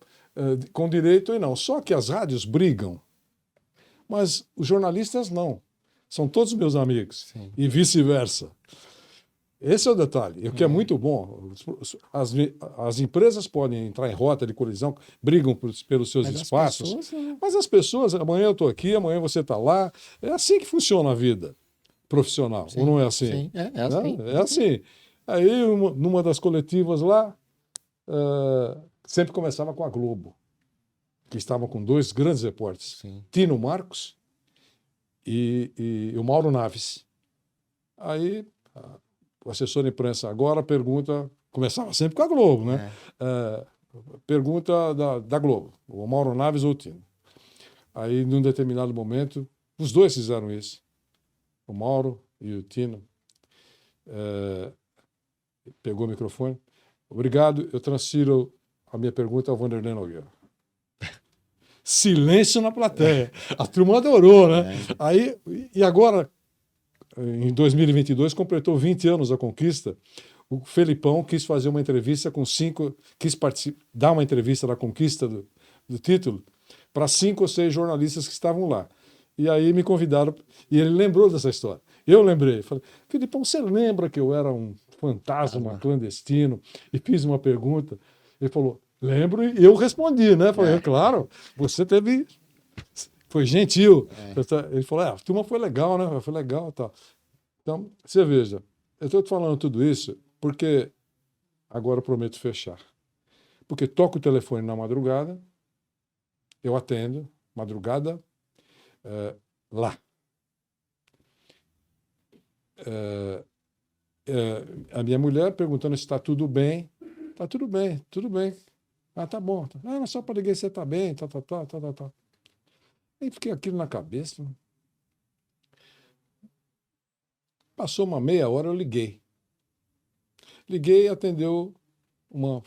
com direito e não. Só que as rádios brigam, mas os jornalistas não. São todos meus amigos. Sim. E vice-versa. Esse é o detalhe, o que é muito bom. As empresas podem entrar em rota de colisão, brigam pelos seus espaços, mas as pessoas, amanhã eu estou aqui, amanhã você está lá. É assim que funciona a vida profissional, ou não é assim? Sim, assim. É assim. Aí, numa das coletivas lá, sempre começava com a Globo, que estava com 2 grandes repórteres, Tino Marcos e o Mauro Naves. Aí o assessor de imprensa agora pergunta, começava sempre com a Globo, né? Pergunta da Globo, o Mauro Naves ou o Tino. Aí, num determinado momento, os 2 fizeram isso, o Mauro e o Tino. Pegou o microfone. Obrigado, eu transfiro a minha pergunta ao Vanderlei Nogueira. Silêncio na plateia. A turma adorou, né? Aí, e agora, em 2022, completou 20 anos a conquista. O Felipão quis fazer uma entrevista com 5, dar uma entrevista da conquista do título para 5 ou 6 jornalistas que estavam lá. E aí me convidaram, e ele lembrou dessa história. Eu lembrei, falei, Felipão, você lembra que eu era um fantasma clandestino e fiz uma pergunta? Ele falou, lembro, e eu respondi, né? Falei, claro, você teve... Foi gentil. Ele falou, a turma foi legal, né? Foi legal e tal. Então, você veja, eu estou te falando tudo isso porque agora eu prometo fechar. Porque toco o telefone na madrugada, eu atendo, madrugada, lá. A minha mulher perguntando se está tudo bem. Está tudo bem, tudo bem. Ah, tá bom. Ah, só para ligar se você está bem, tá. Aí fiquei aquilo na cabeça. Passou uma meia hora, eu liguei. Liguei e atendeu uma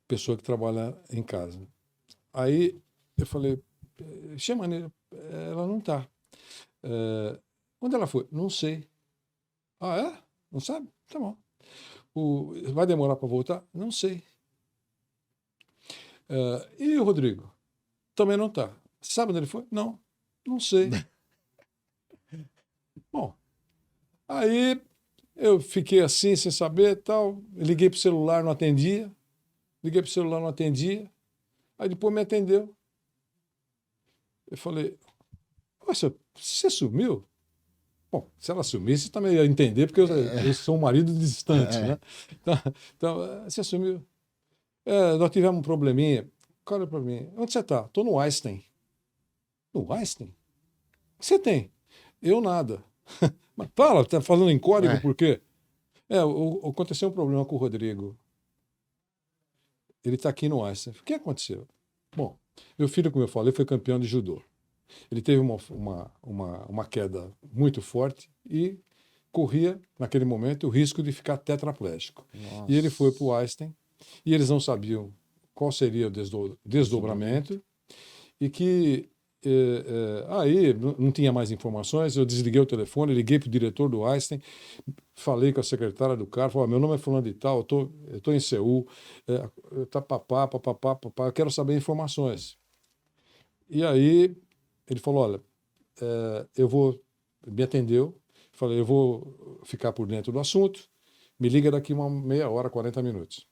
pessoa que trabalha em casa. Aí eu falei, chama, ela não está. Onde ela foi? Não sei. Ah, é? Não sabe? Tá bom. Vai demorar para voltar? Não sei. E o Rodrigo? Também não está. Sabe onde ele foi? Não sei. Bom, aí eu fiquei assim, sem saber, tal. Liguei para o celular, não atendia. Aí depois me atendeu. Eu falei, você sumiu? Bom, se ela assumisse, também ia entender, porque eu sou um marido distante, né? Então, você assumiu. Nós tivemos um probleminha. Qual é o probleminha? Onde você está? Estou no Einstein. No Einstein? O que você tem? Eu nada. Mas fala, tá falando em código por quê? Aconteceu um problema com o Rodrigo. Ele está aqui no Einstein. O que aconteceu? Bom, meu filho, como eu falei, foi campeão de judô. Ele teve uma queda muito forte e corria, naquele momento, o risco de ficar tetraplégico. Nossa. E ele foi para o Einstein e eles não sabiam qual seria o desdobramento e que aí não tinha mais informações. Eu desliguei o telefone, liguei para o diretor do Einstein, falei com a secretária do cara, falei, meu nome é fulano de tal, eu tô em Seul, papapá, eu quero saber informações. E aí ele falou, olha, me atendeu, falei, eu vou ficar por dentro do assunto, me liga daqui uma meia hora, 40 minutos.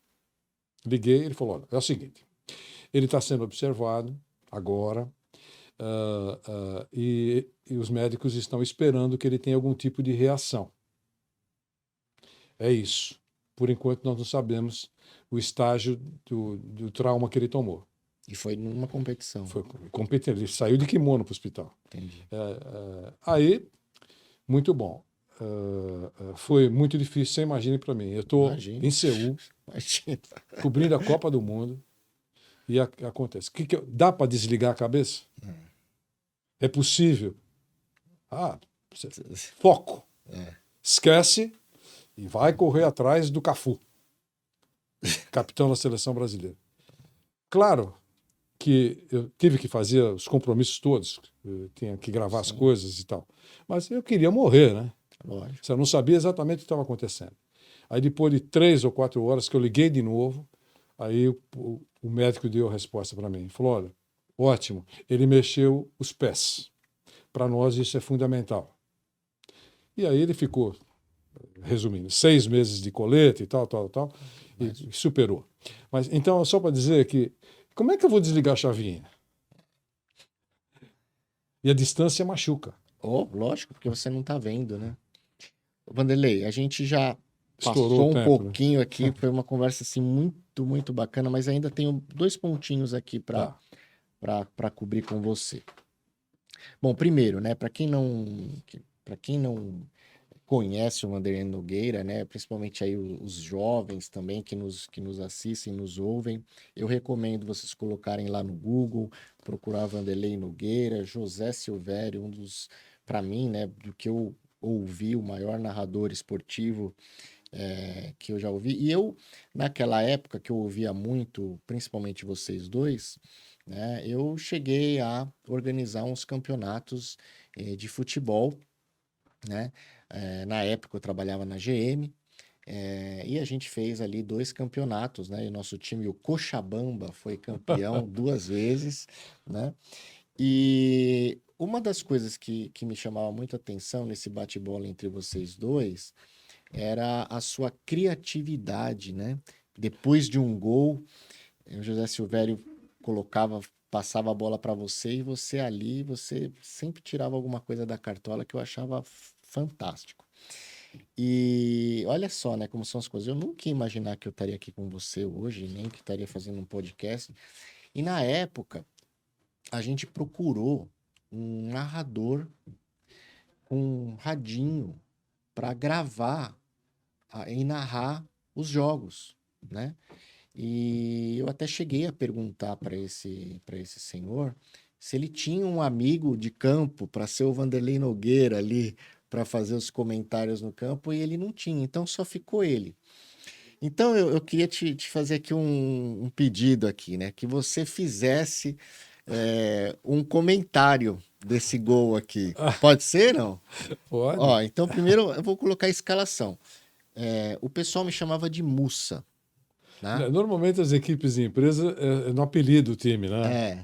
Liguei, ele falou, olha, é o seguinte, ele está sendo observado agora e os médicos estão esperando que ele tenha algum tipo de reação. É isso. Por enquanto, nós não sabemos o estágio do trauma que ele tomou. E foi numa competição. Foi competente. Ele saiu de kimono para o hospital. Entendi. Aí, muito bom. Foi muito difícil, você imagine para mim. Eu estou em Seul, cobrindo a Copa do Mundo, e acontece. Dá para desligar a cabeça? É possível? Foco. Esquece e vai correr atrás do Cafu, capitão da seleção brasileira. Claro que eu tive que fazer os compromissos todos, eu tinha que gravar as coisas e tal, mas eu queria morrer, né? Lógico. Eu não sabia exatamente o que estava acontecendo. Aí depois de 3 ou 4 horas que eu liguei de novo, aí o médico deu a resposta para mim. Falou, olha, ótimo, ele mexeu os pés. Para nós isso é fundamental. E aí ele ficou, resumindo, 6 meses de colete e tal, e superou. Mas então, só para dizer que, como é que eu vou desligar a chavinha? E a distância machuca. Lógico, porque você não está vendo, né? Vanderlei, a gente já Estourou passou o tempo, um pouquinho aqui, foi uma conversa assim muito, muito bacana, mas ainda tenho 2 pontinhos aqui para cobrir com você. Bom, primeiro, né, para quem não conhece o Vanderlei Nogueira, né, principalmente aí os jovens também que nos assistem, nos ouvem, eu recomendo vocês colocarem lá no Google, procurar Vanderlei Nogueira, José Silvério, para mim, né, do que eu ouvi, o maior narrador esportivo que eu já ouvi. E eu, naquela época que eu ouvia muito, principalmente vocês dois, né, eu cheguei a organizar uns campeonatos de futebol, né? Na época eu trabalhava na GM, e a gente fez ali 2 campeonatos, né? E o nosso time, o Cochabamba, foi campeão 2 vezes, né? E uma das coisas que me chamava muita atenção nesse bate-bola entre vocês dois era a sua criatividade, né? Depois de um gol, o José Silvério passava a bola para você e você ali, você sempre tirava alguma coisa da cartola que eu achava fantástico. E olha só, né, como são as coisas. Eu nunca ia imaginar que eu estaria aqui com você hoje, nem que estaria fazendo um podcast. E na época, a gente procurou um narrador com um radinho para gravar e narrar os jogos, né? E eu até cheguei a perguntar para esse senhor se ele tinha um amigo de campo para ser o Vanderlei Nogueira ali, para fazer os comentários no campo, e ele não tinha, então só ficou ele. Então eu queria te fazer aqui um pedido aqui, né? Que você fizesse um comentário desse gol aqui. Pode ser, não? Pode. Ó, então primeiro eu vou colocar a escalação. O pessoal me chamava de Mussa. Né? Normalmente as equipes de empresa é no apelido do time, né?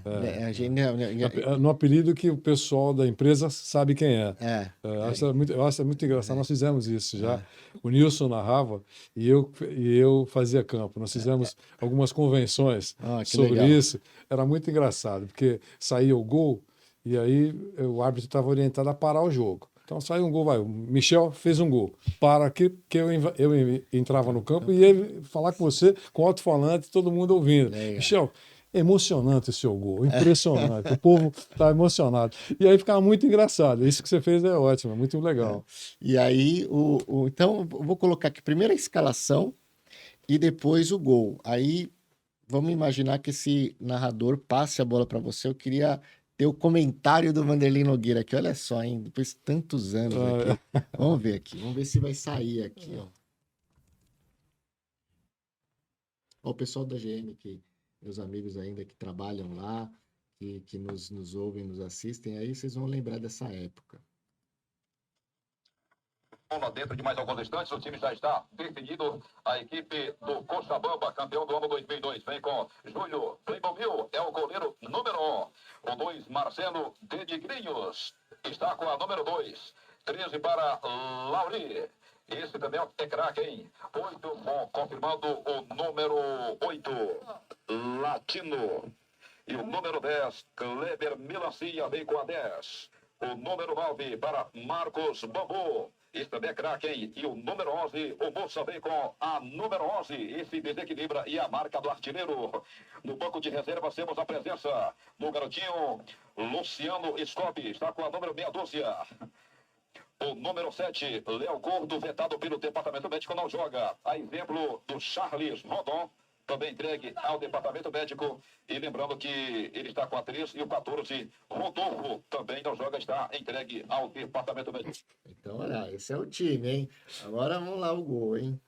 No apelido que o pessoal da empresa sabe quem é. Eu acho muito engraçado. Nós fizemos isso já. O Nilson narrava e eu fazia campo. Nós fizemos algumas convenções sobre legal. isso. Era muito engraçado, porque saía o gol e aí o árbitro estava orientado a parar o jogo. Então saiu um gol, vai. O Michel fez um gol. Para que eu entrava no campo e ia falar com você com alto-falante, todo mundo ouvindo. Legal. Michel, emocionante o seu gol, impressionante. O povo está emocionado. E aí ficava muito engraçado. Isso que você fez é ótimo, é muito legal. E aí, então, eu vou colocar aqui primeiro a escalação e depois o gol. Aí, vamos imaginar que esse narrador passe a bola para você. Eu queria ter o comentário do Vanderlei Nogueira aqui. Olha só, hein? Depois de tantos anos aqui. Vamos ver aqui. Vamos ver se vai sair aqui, ó. Ó, o pessoal da GM, meus amigos ainda que trabalham lá, que nos ouvem, nos assistem, aí vocês vão lembrar dessa época. Dentro de mais alguns instantes, o time já está definido. A equipe do Cochabamba, campeão do ano 2002, vem com Júlio Playmobil, é o goleiro número 1. O 2, Marcelo Denigrinhos, está com a número 2. 13 para Lauri. Esse também é craque, hein? 8, confirmando o número 8, Latino. E o número 10, Kleber Milancia, vem com a 10. O número 9 para Marcos Bambu. Esse também é craque, hein? E o número 11, o Moça vem com a número 11. Esse desequilibra e a marca do artilheiro. No banco de reserva temos a presença do garotinho Luciano Scope. Está com a número meia dúzia. O número 7, Léo Gordo, vetado pelo departamento médico, não joga. A exemplo do Charles Rodon, também entregue ao departamento médico. E lembrando que ele está com a 3 e o 14, Rodolfo, também não joga, está entregue ao departamento médico. Então, olha, esse é o time, hein? Agora vamos lá o gol, hein?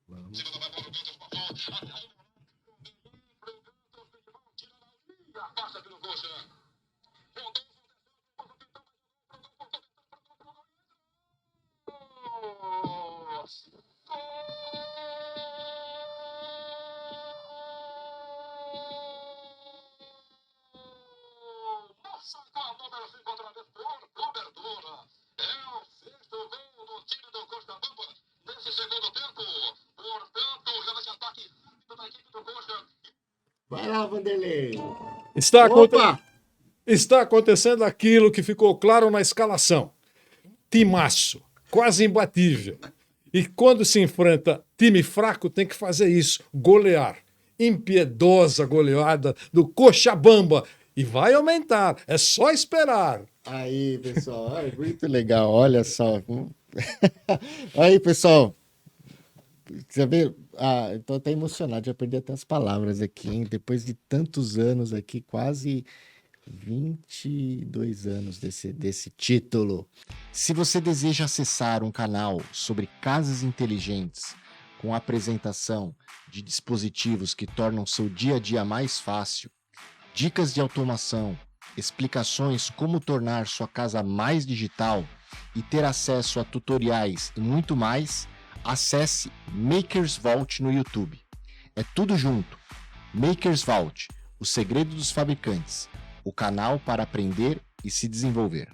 Vamos. Passa pelo coxa. Nossa, com a número 5 outra vez por cobertura. É o 6º gol do time do Cochabamba nesse segundo tempo. Portanto, grande ataque da equipe do Coxa. Vai lá, Vanderlei. Está acontecendo aquilo que ficou claro na escalação. Timaço, quase imbatível. E quando se enfrenta time fraco, tem que fazer isso, golear. Impiedosa goleada do Cochabamba. E vai aumentar, é só esperar. Aí, pessoal, muito legal, olha só. Aí, pessoal, você vê? Eu tô até emocionado, já perdi até as palavras aqui, hein? Depois de tantos anos aqui, quase 22 anos desse título. Se você deseja acessar um canal sobre casas inteligentes, com apresentação de dispositivos que tornam seu dia a dia mais fácil, dicas de automação, explicações como tornar sua casa mais digital e ter acesso a tutoriais e muito mais, acesse Makers Vault no YouTube. É tudo junto. Makers Vault, o segredo dos fabricantes, o canal para aprender e se desenvolver.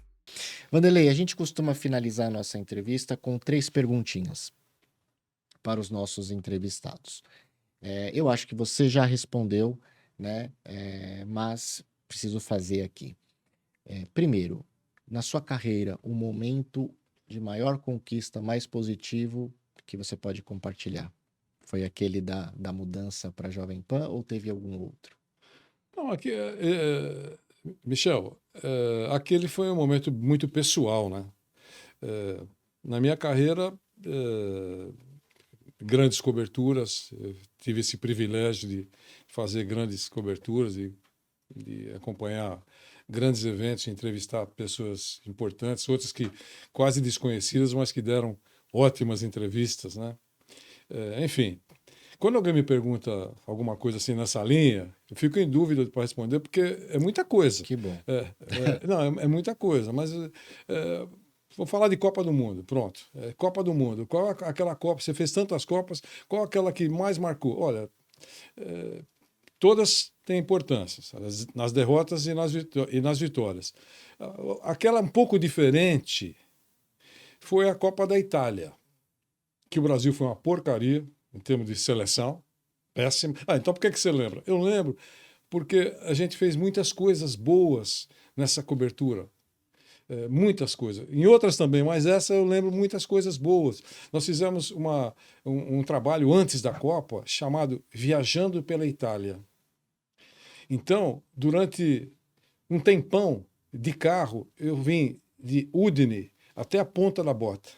Vanderlei, a gente costuma finalizar a nossa entrevista com 3 perguntinhas para os nossos entrevistados. Eu acho que você já respondeu, né? Mas preciso fazer aqui. Primeiro, na sua carreira, o momento de maior conquista, mais positivo que você pode compartilhar? Foi aquele da mudança para a Jovem Pan ou teve algum outro? Não, aqui, Michel, aquele foi um momento muito pessoal, né? Na minha carreira, grandes coberturas, tive esse privilégio de fazer grandes coberturas e de acompanhar grandes eventos, entrevistar pessoas importantes, outras que quase desconhecidas, mas que deram ótimas entrevistas, né? Enfim, quando alguém me pergunta alguma coisa assim nessa linha, eu fico em dúvida para responder, porque é muita coisa. Que bom. Não, é muita coisa, mas vou falar de Copa do Mundo, pronto. Copa do Mundo, qual aquela Copa, você fez tantas Copas, qual aquela que mais marcou? Olha, todas têm importância, nas derrotas e nas vitórias. Aquela um pouco diferente foi a Copa da Itália, que o Brasil foi uma porcaria em termos de seleção, péssimo. Então por que você lembra? Eu lembro porque a gente fez muitas coisas boas nessa cobertura. Muitas coisas. Em outras também, mas essa eu lembro muitas coisas boas. Nós fizemos um trabalho antes da Copa chamado Viajando pela Itália. Então, durante um tempão de carro, eu vim de Udine até a Ponta da Bota,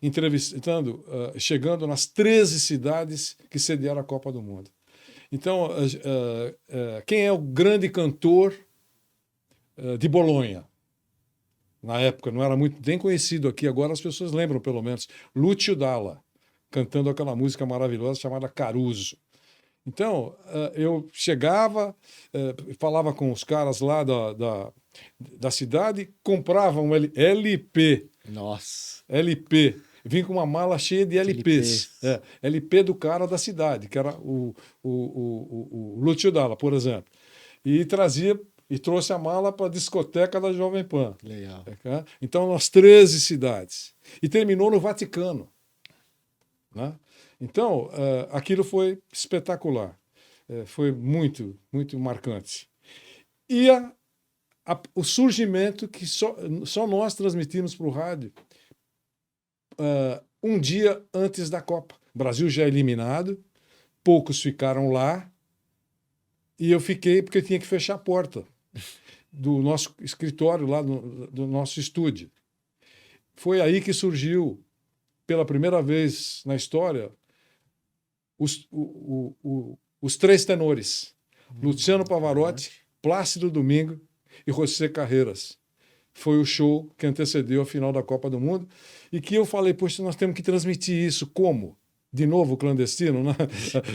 entrevistando, chegando nas 13 cidades que sediaram a Copa do Mundo. Então, quem é o grande cantor de Bolonha? Na época não era muito bem conhecido aqui, agora as pessoas lembram pelo menos. Lucio Dalla, cantando aquela música maravilhosa chamada Caruso. Então, eu chegava, falava com os caras lá da cidade, comprava um LP. Nossa. LP. Vim com uma mala cheia de LPs. LP do cara da cidade, que era o Lucio Dalla, por exemplo. E trazia e trouxe a mala para a discoteca da Jovem Pan. Legal. Então, nas 13 cidades. E terminou no Vaticano. Né? Então, aquilo foi espetacular. Foi muito, muito marcante. E o surgimento que só nós transmitimos para o rádio um dia antes da Copa. O Brasil já eliminado, poucos ficaram lá, e eu fiquei porque tinha que fechar a porta do nosso escritório, lá do nosso estúdio. Foi aí que surgiu, pela primeira vez na história, os três tenores. Luciano Pavarotti, Plácido Domingo e José Carreras. Foi o show que antecedeu a final da Copa do Mundo e que eu falei, poxa, nós temos que transmitir isso. Como? De novo, clandestino, né?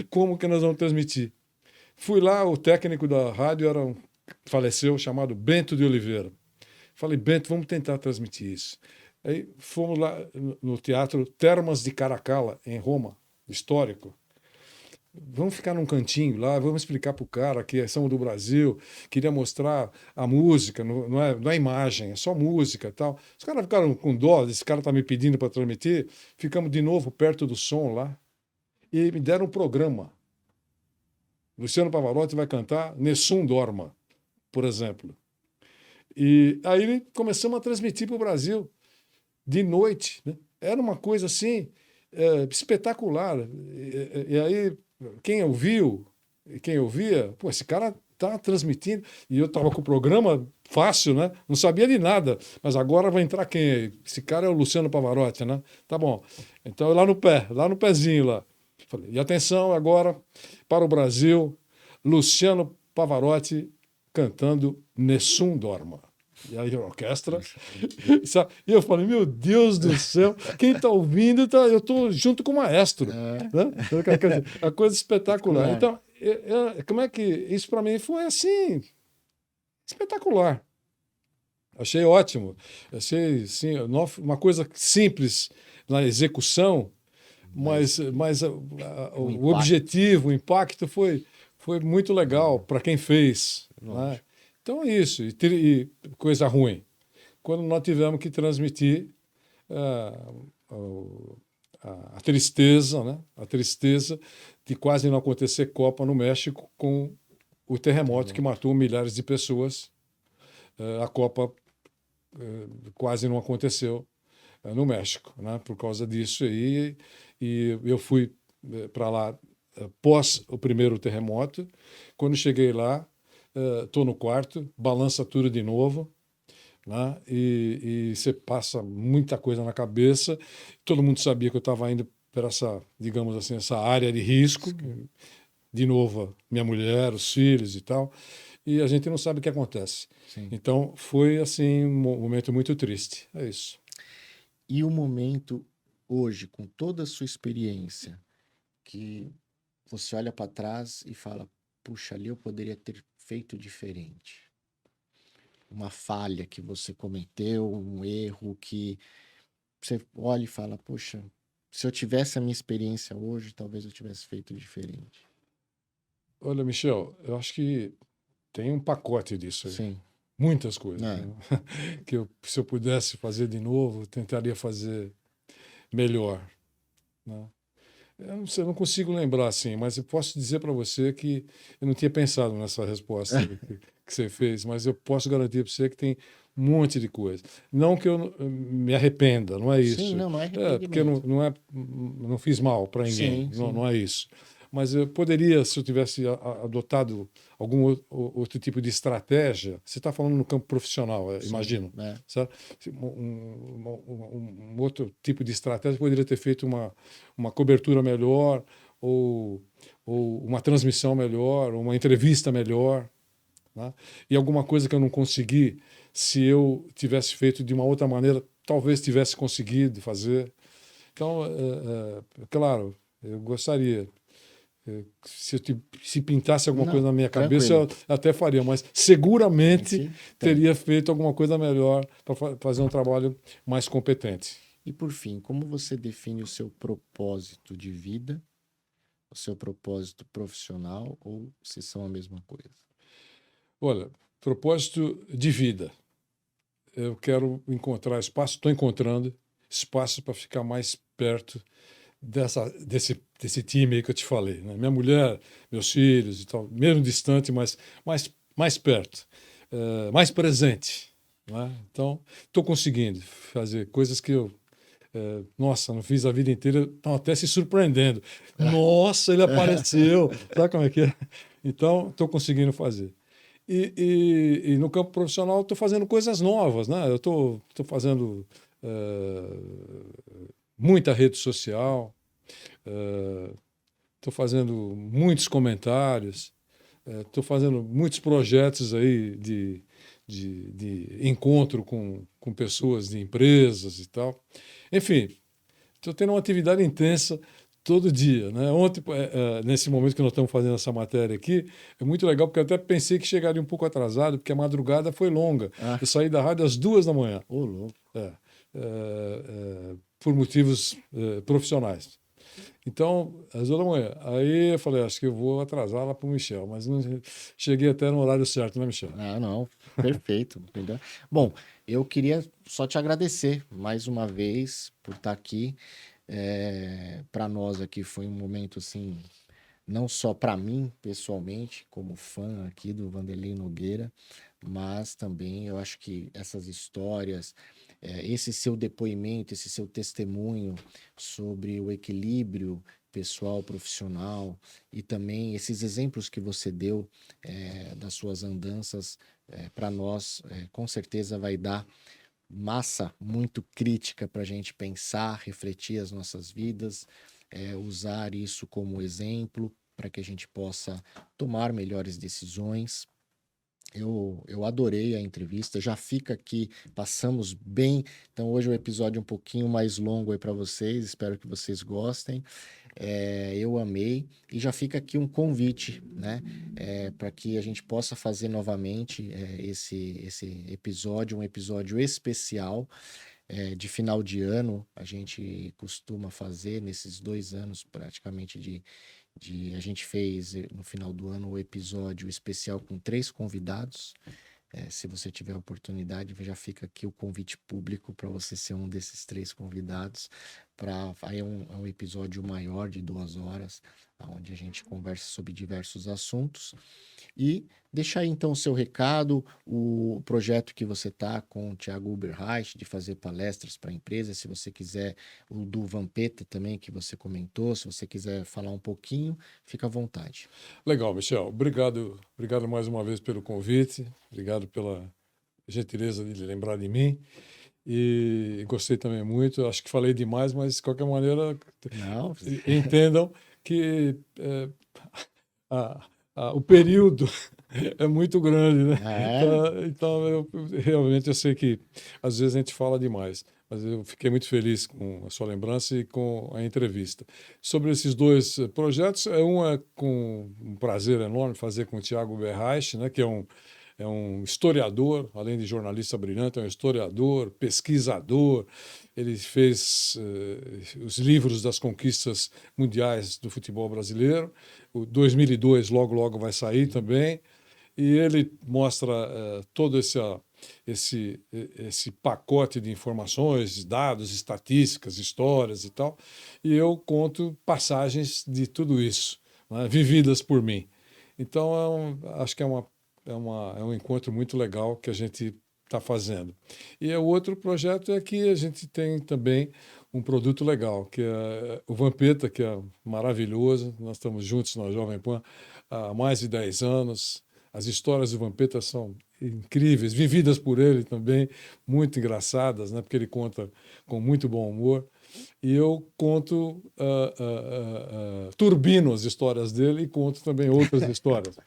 Como que nós vamos transmitir? Fui lá, o técnico da rádio faleceu, chamado Bento de Oliveira. Falei, Bento, vamos tentar transmitir isso. Aí fomos lá no Teatro Termas de Caracalla, em Roma, histórico. Vamos ficar num cantinho lá, vamos explicar para o cara que somos do Brasil, queria mostrar a música, não é imagem, é só música e tal. Os caras ficaram com dó, esse cara está me pedindo para transmitir, ficamos de novo perto do som lá e me deram um programa. Luciano Pavarotti vai cantar Nessun Dorma, por exemplo. E aí começamos a transmitir para o Brasil de noite. Né? Era uma coisa assim espetacular. E aí quem ouviu, quem ouvia, pô, esse cara tá transmitindo. E eu estava com o programa fácil, né? Não sabia de nada. Mas agora vai entrar quem aí? Esse cara é o Luciano Pavarotti, né? Tá bom. Então, lá no pezinho lá. Falei, e atenção agora para o Brasil, Luciano Pavarotti cantando Nessun Dorma. E aí a orquestra. E eu falei, meu Deus do céu, quem está ouvindo, eu estou junto com o maestro. Né? A coisa espetacular. Então, como é que. Isso para mim foi assim. Espetacular. Achei ótimo. Achei sim, uma coisa simples na execução, mas o objetivo, o impacto foi muito legal para quem fez. Né? Então é isso. E coisa ruim. Quando nós tivemos que transmitir a tristeza, né? A tristeza de quase não acontecer Copa no México com o terremoto que matou milhares de pessoas. A Copa quase não aconteceu no México, né? Por causa disso aí. E eu fui para lá pós o primeiro terremoto. Quando cheguei lá, estou no quarto, balança tudo de novo, né? E você passa muita coisa na cabeça. Todo mundo sabia que eu estava indo para essa, digamos assim, essa área de risco. De novo, minha mulher, os filhos e tal. E a gente não sabe o que acontece. Sim. Então, foi assim um momento muito triste. É isso. E o momento hoje, com toda a sua experiência, que você olha para trás e fala, puxa, ali eu poderia ter feito diferente. Uma falha que você cometeu, um erro que você olha e fala, poxa, se eu tivesse a minha experiência hoje, talvez eu tivesse feito diferente. Olha, Michel, eu acho que tem um pacote disso aí. Sim. Muitas coisas. Né? Que se eu pudesse fazer de novo, tentaria fazer melhor. Né? Eu não sei, eu não consigo lembrar assim, mas eu posso dizer para você que eu não tinha pensado nessa resposta que você fez, mas eu posso garantir para você que tem um monte de coisa. Não que eu me arrependa, não é Sim, isso. não é É, porque eu arrependimento. não fiz mal para ninguém, Sim, não, sim, não é isso. Mas eu poderia, se eu tivesse adotado algum outro tipo de estratégia, você está falando no campo profissional, sim, imagino, né? sabe? Um outro tipo de estratégia poderia ter feito uma cobertura melhor, ou, ou uma transmissão melhor, ou uma entrevista melhor, né? E alguma coisa que eu não consegui, se eu tivesse feito de uma outra maneira, talvez tivesse conseguido fazer. Então, claro, eu gostaria. Se pintasse alguma coisa Não, na minha cabeça, tranquilo. eu até faria, mas seguramente Sim, tem. teria feito alguma coisa melhor para fazer um trabalho mais competente. E por fim, como você define o seu propósito de vida, o seu propósito profissional, ou se são a mesma coisa? Olha, propósito de vida. Eu quero encontrar espaço, estou encontrando espaço para ficar mais perto desse time aí que eu te falei, né? Minha mulher, meus filhos e tal, mesmo distante, mas mais perto, mais presente, né? Então, estou conseguindo fazer coisas que eu, nossa, não fiz a vida inteira, estão até se surpreendendo. Nossa, ele apareceu! Sabe como é que é? Então, estou conseguindo fazer. E no campo profissional estou fazendo coisas novas, né? Eu estou fazendo muita rede social, estou fazendo muitos comentários, estou fazendo muitos projetos aí de encontro com pessoas de empresas e tal. Enfim, estou tendo uma atividade intensa todo dia, né? Ontem, nesse momento que nós estamos fazendo essa matéria aqui, é muito legal, porque eu até pensei que chegaria um pouco atrasado, porque a madrugada foi longa. Ah, Eu saí da rádio às 2 da manhã, ô louco. por motivos profissionais. Então, às 2 da manhã. Aí eu falei, acho que eu vou atrasar lá para o Michel, mas não cheguei até no horário certo, né, Michel? Ah, não, perfeito. Entendeu? Bom, eu queria só te agradecer mais uma vez por estar aqui. Para nós aqui foi um momento assim, não só para mim pessoalmente, como fã aqui do Vanderlei Nogueira, mas também eu acho que essas histórias, esse seu depoimento, esse seu testemunho sobre o equilíbrio pessoal, profissional e também esses exemplos que você deu das suas andanças, para nós, com certeza vai dar massa muito crítica para a gente pensar, refletir as nossas vidas, usar isso como exemplo para que a gente possa tomar melhores decisões. Eu adorei a entrevista, já fica aqui, passamos bem. Então, hoje é um episódio um pouquinho mais longo aí para vocês, espero que vocês gostem. Eu amei, e já fica aqui um convite, né, para que a gente possa fazer novamente esse episódio, um episódio especial de final de ano. A gente costuma fazer nesses 2 anos praticamente a gente fez no final do ano o episódio especial com 3 convidados. Se você tiver oportunidade, já fica aqui o convite público para você ser um desses 3 convidados. Aí é um episódio maior de 2 horas, onde a gente conversa sobre diversos assuntos. E deixa aí então o seu recado, o projeto que você está com o Thiago Uberreich de fazer palestras para empresas, se você quiser, o do Vampeta também que você comentou, se você quiser falar um pouquinho, fica à vontade. Legal, Michel. Obrigado mais uma vez pelo convite, obrigado pela gentileza de lembrar de mim. E gostei também muito. Acho que falei demais, mas de qualquer maneira, Não, entendam que o período é muito grande, né? é, Então, realmente eu sei que às vezes a gente fala demais, mas eu fiquei muito feliz com a sua lembrança e com a entrevista. Sobre esses 2 projetos, um é com um prazer enorme fazer com o Thiago Uberreich, né, que é um historiador, além de jornalista brilhante, é um historiador, pesquisador. Ele fez os livros das conquistas mundiais do futebol brasileiro. O 2002 logo vai sair também. E ele mostra todo esse pacote de informações, dados, estatísticas, histórias e tal, e eu conto passagens de tudo isso, né, vividas por mim. Então, acho que é um encontro muito legal que a gente está fazendo. E o outro projeto é que a gente tem também um produto legal, que é o Vampeta, que é maravilhoso. Nós estamos juntos na Jovem Pan há mais de 10 anos. As histórias do Vampeta são incríveis, vividas por ele também, muito engraçadas, né? Porque ele conta com muito bom humor. E eu conto, turbino as histórias dele e conto também outras histórias.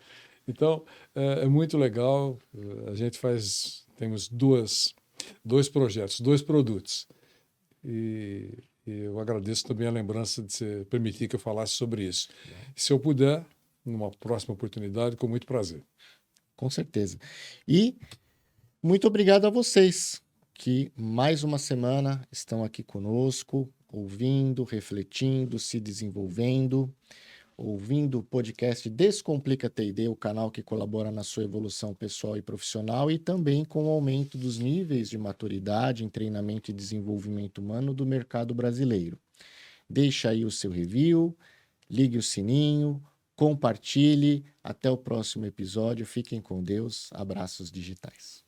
Então, é muito legal. A gente temos dois projetos, 2 produtos. E eu agradeço também a lembrança de você permitir que eu falasse sobre isso. Se eu puder, numa próxima oportunidade, com muito prazer. Com certeza. E muito obrigado a vocês que mais uma semana estão aqui conosco, ouvindo, refletindo, se desenvolvendo, ouvindo o podcast Descomplica T&D, o canal que colabora na sua evolução pessoal e profissional e também com o aumento dos níveis de maturidade em treinamento e desenvolvimento humano do mercado brasileiro. Deixa aí o seu review, ligue o sininho, compartilhe. Até o próximo episódio. Fiquem com Deus. Abraços digitais.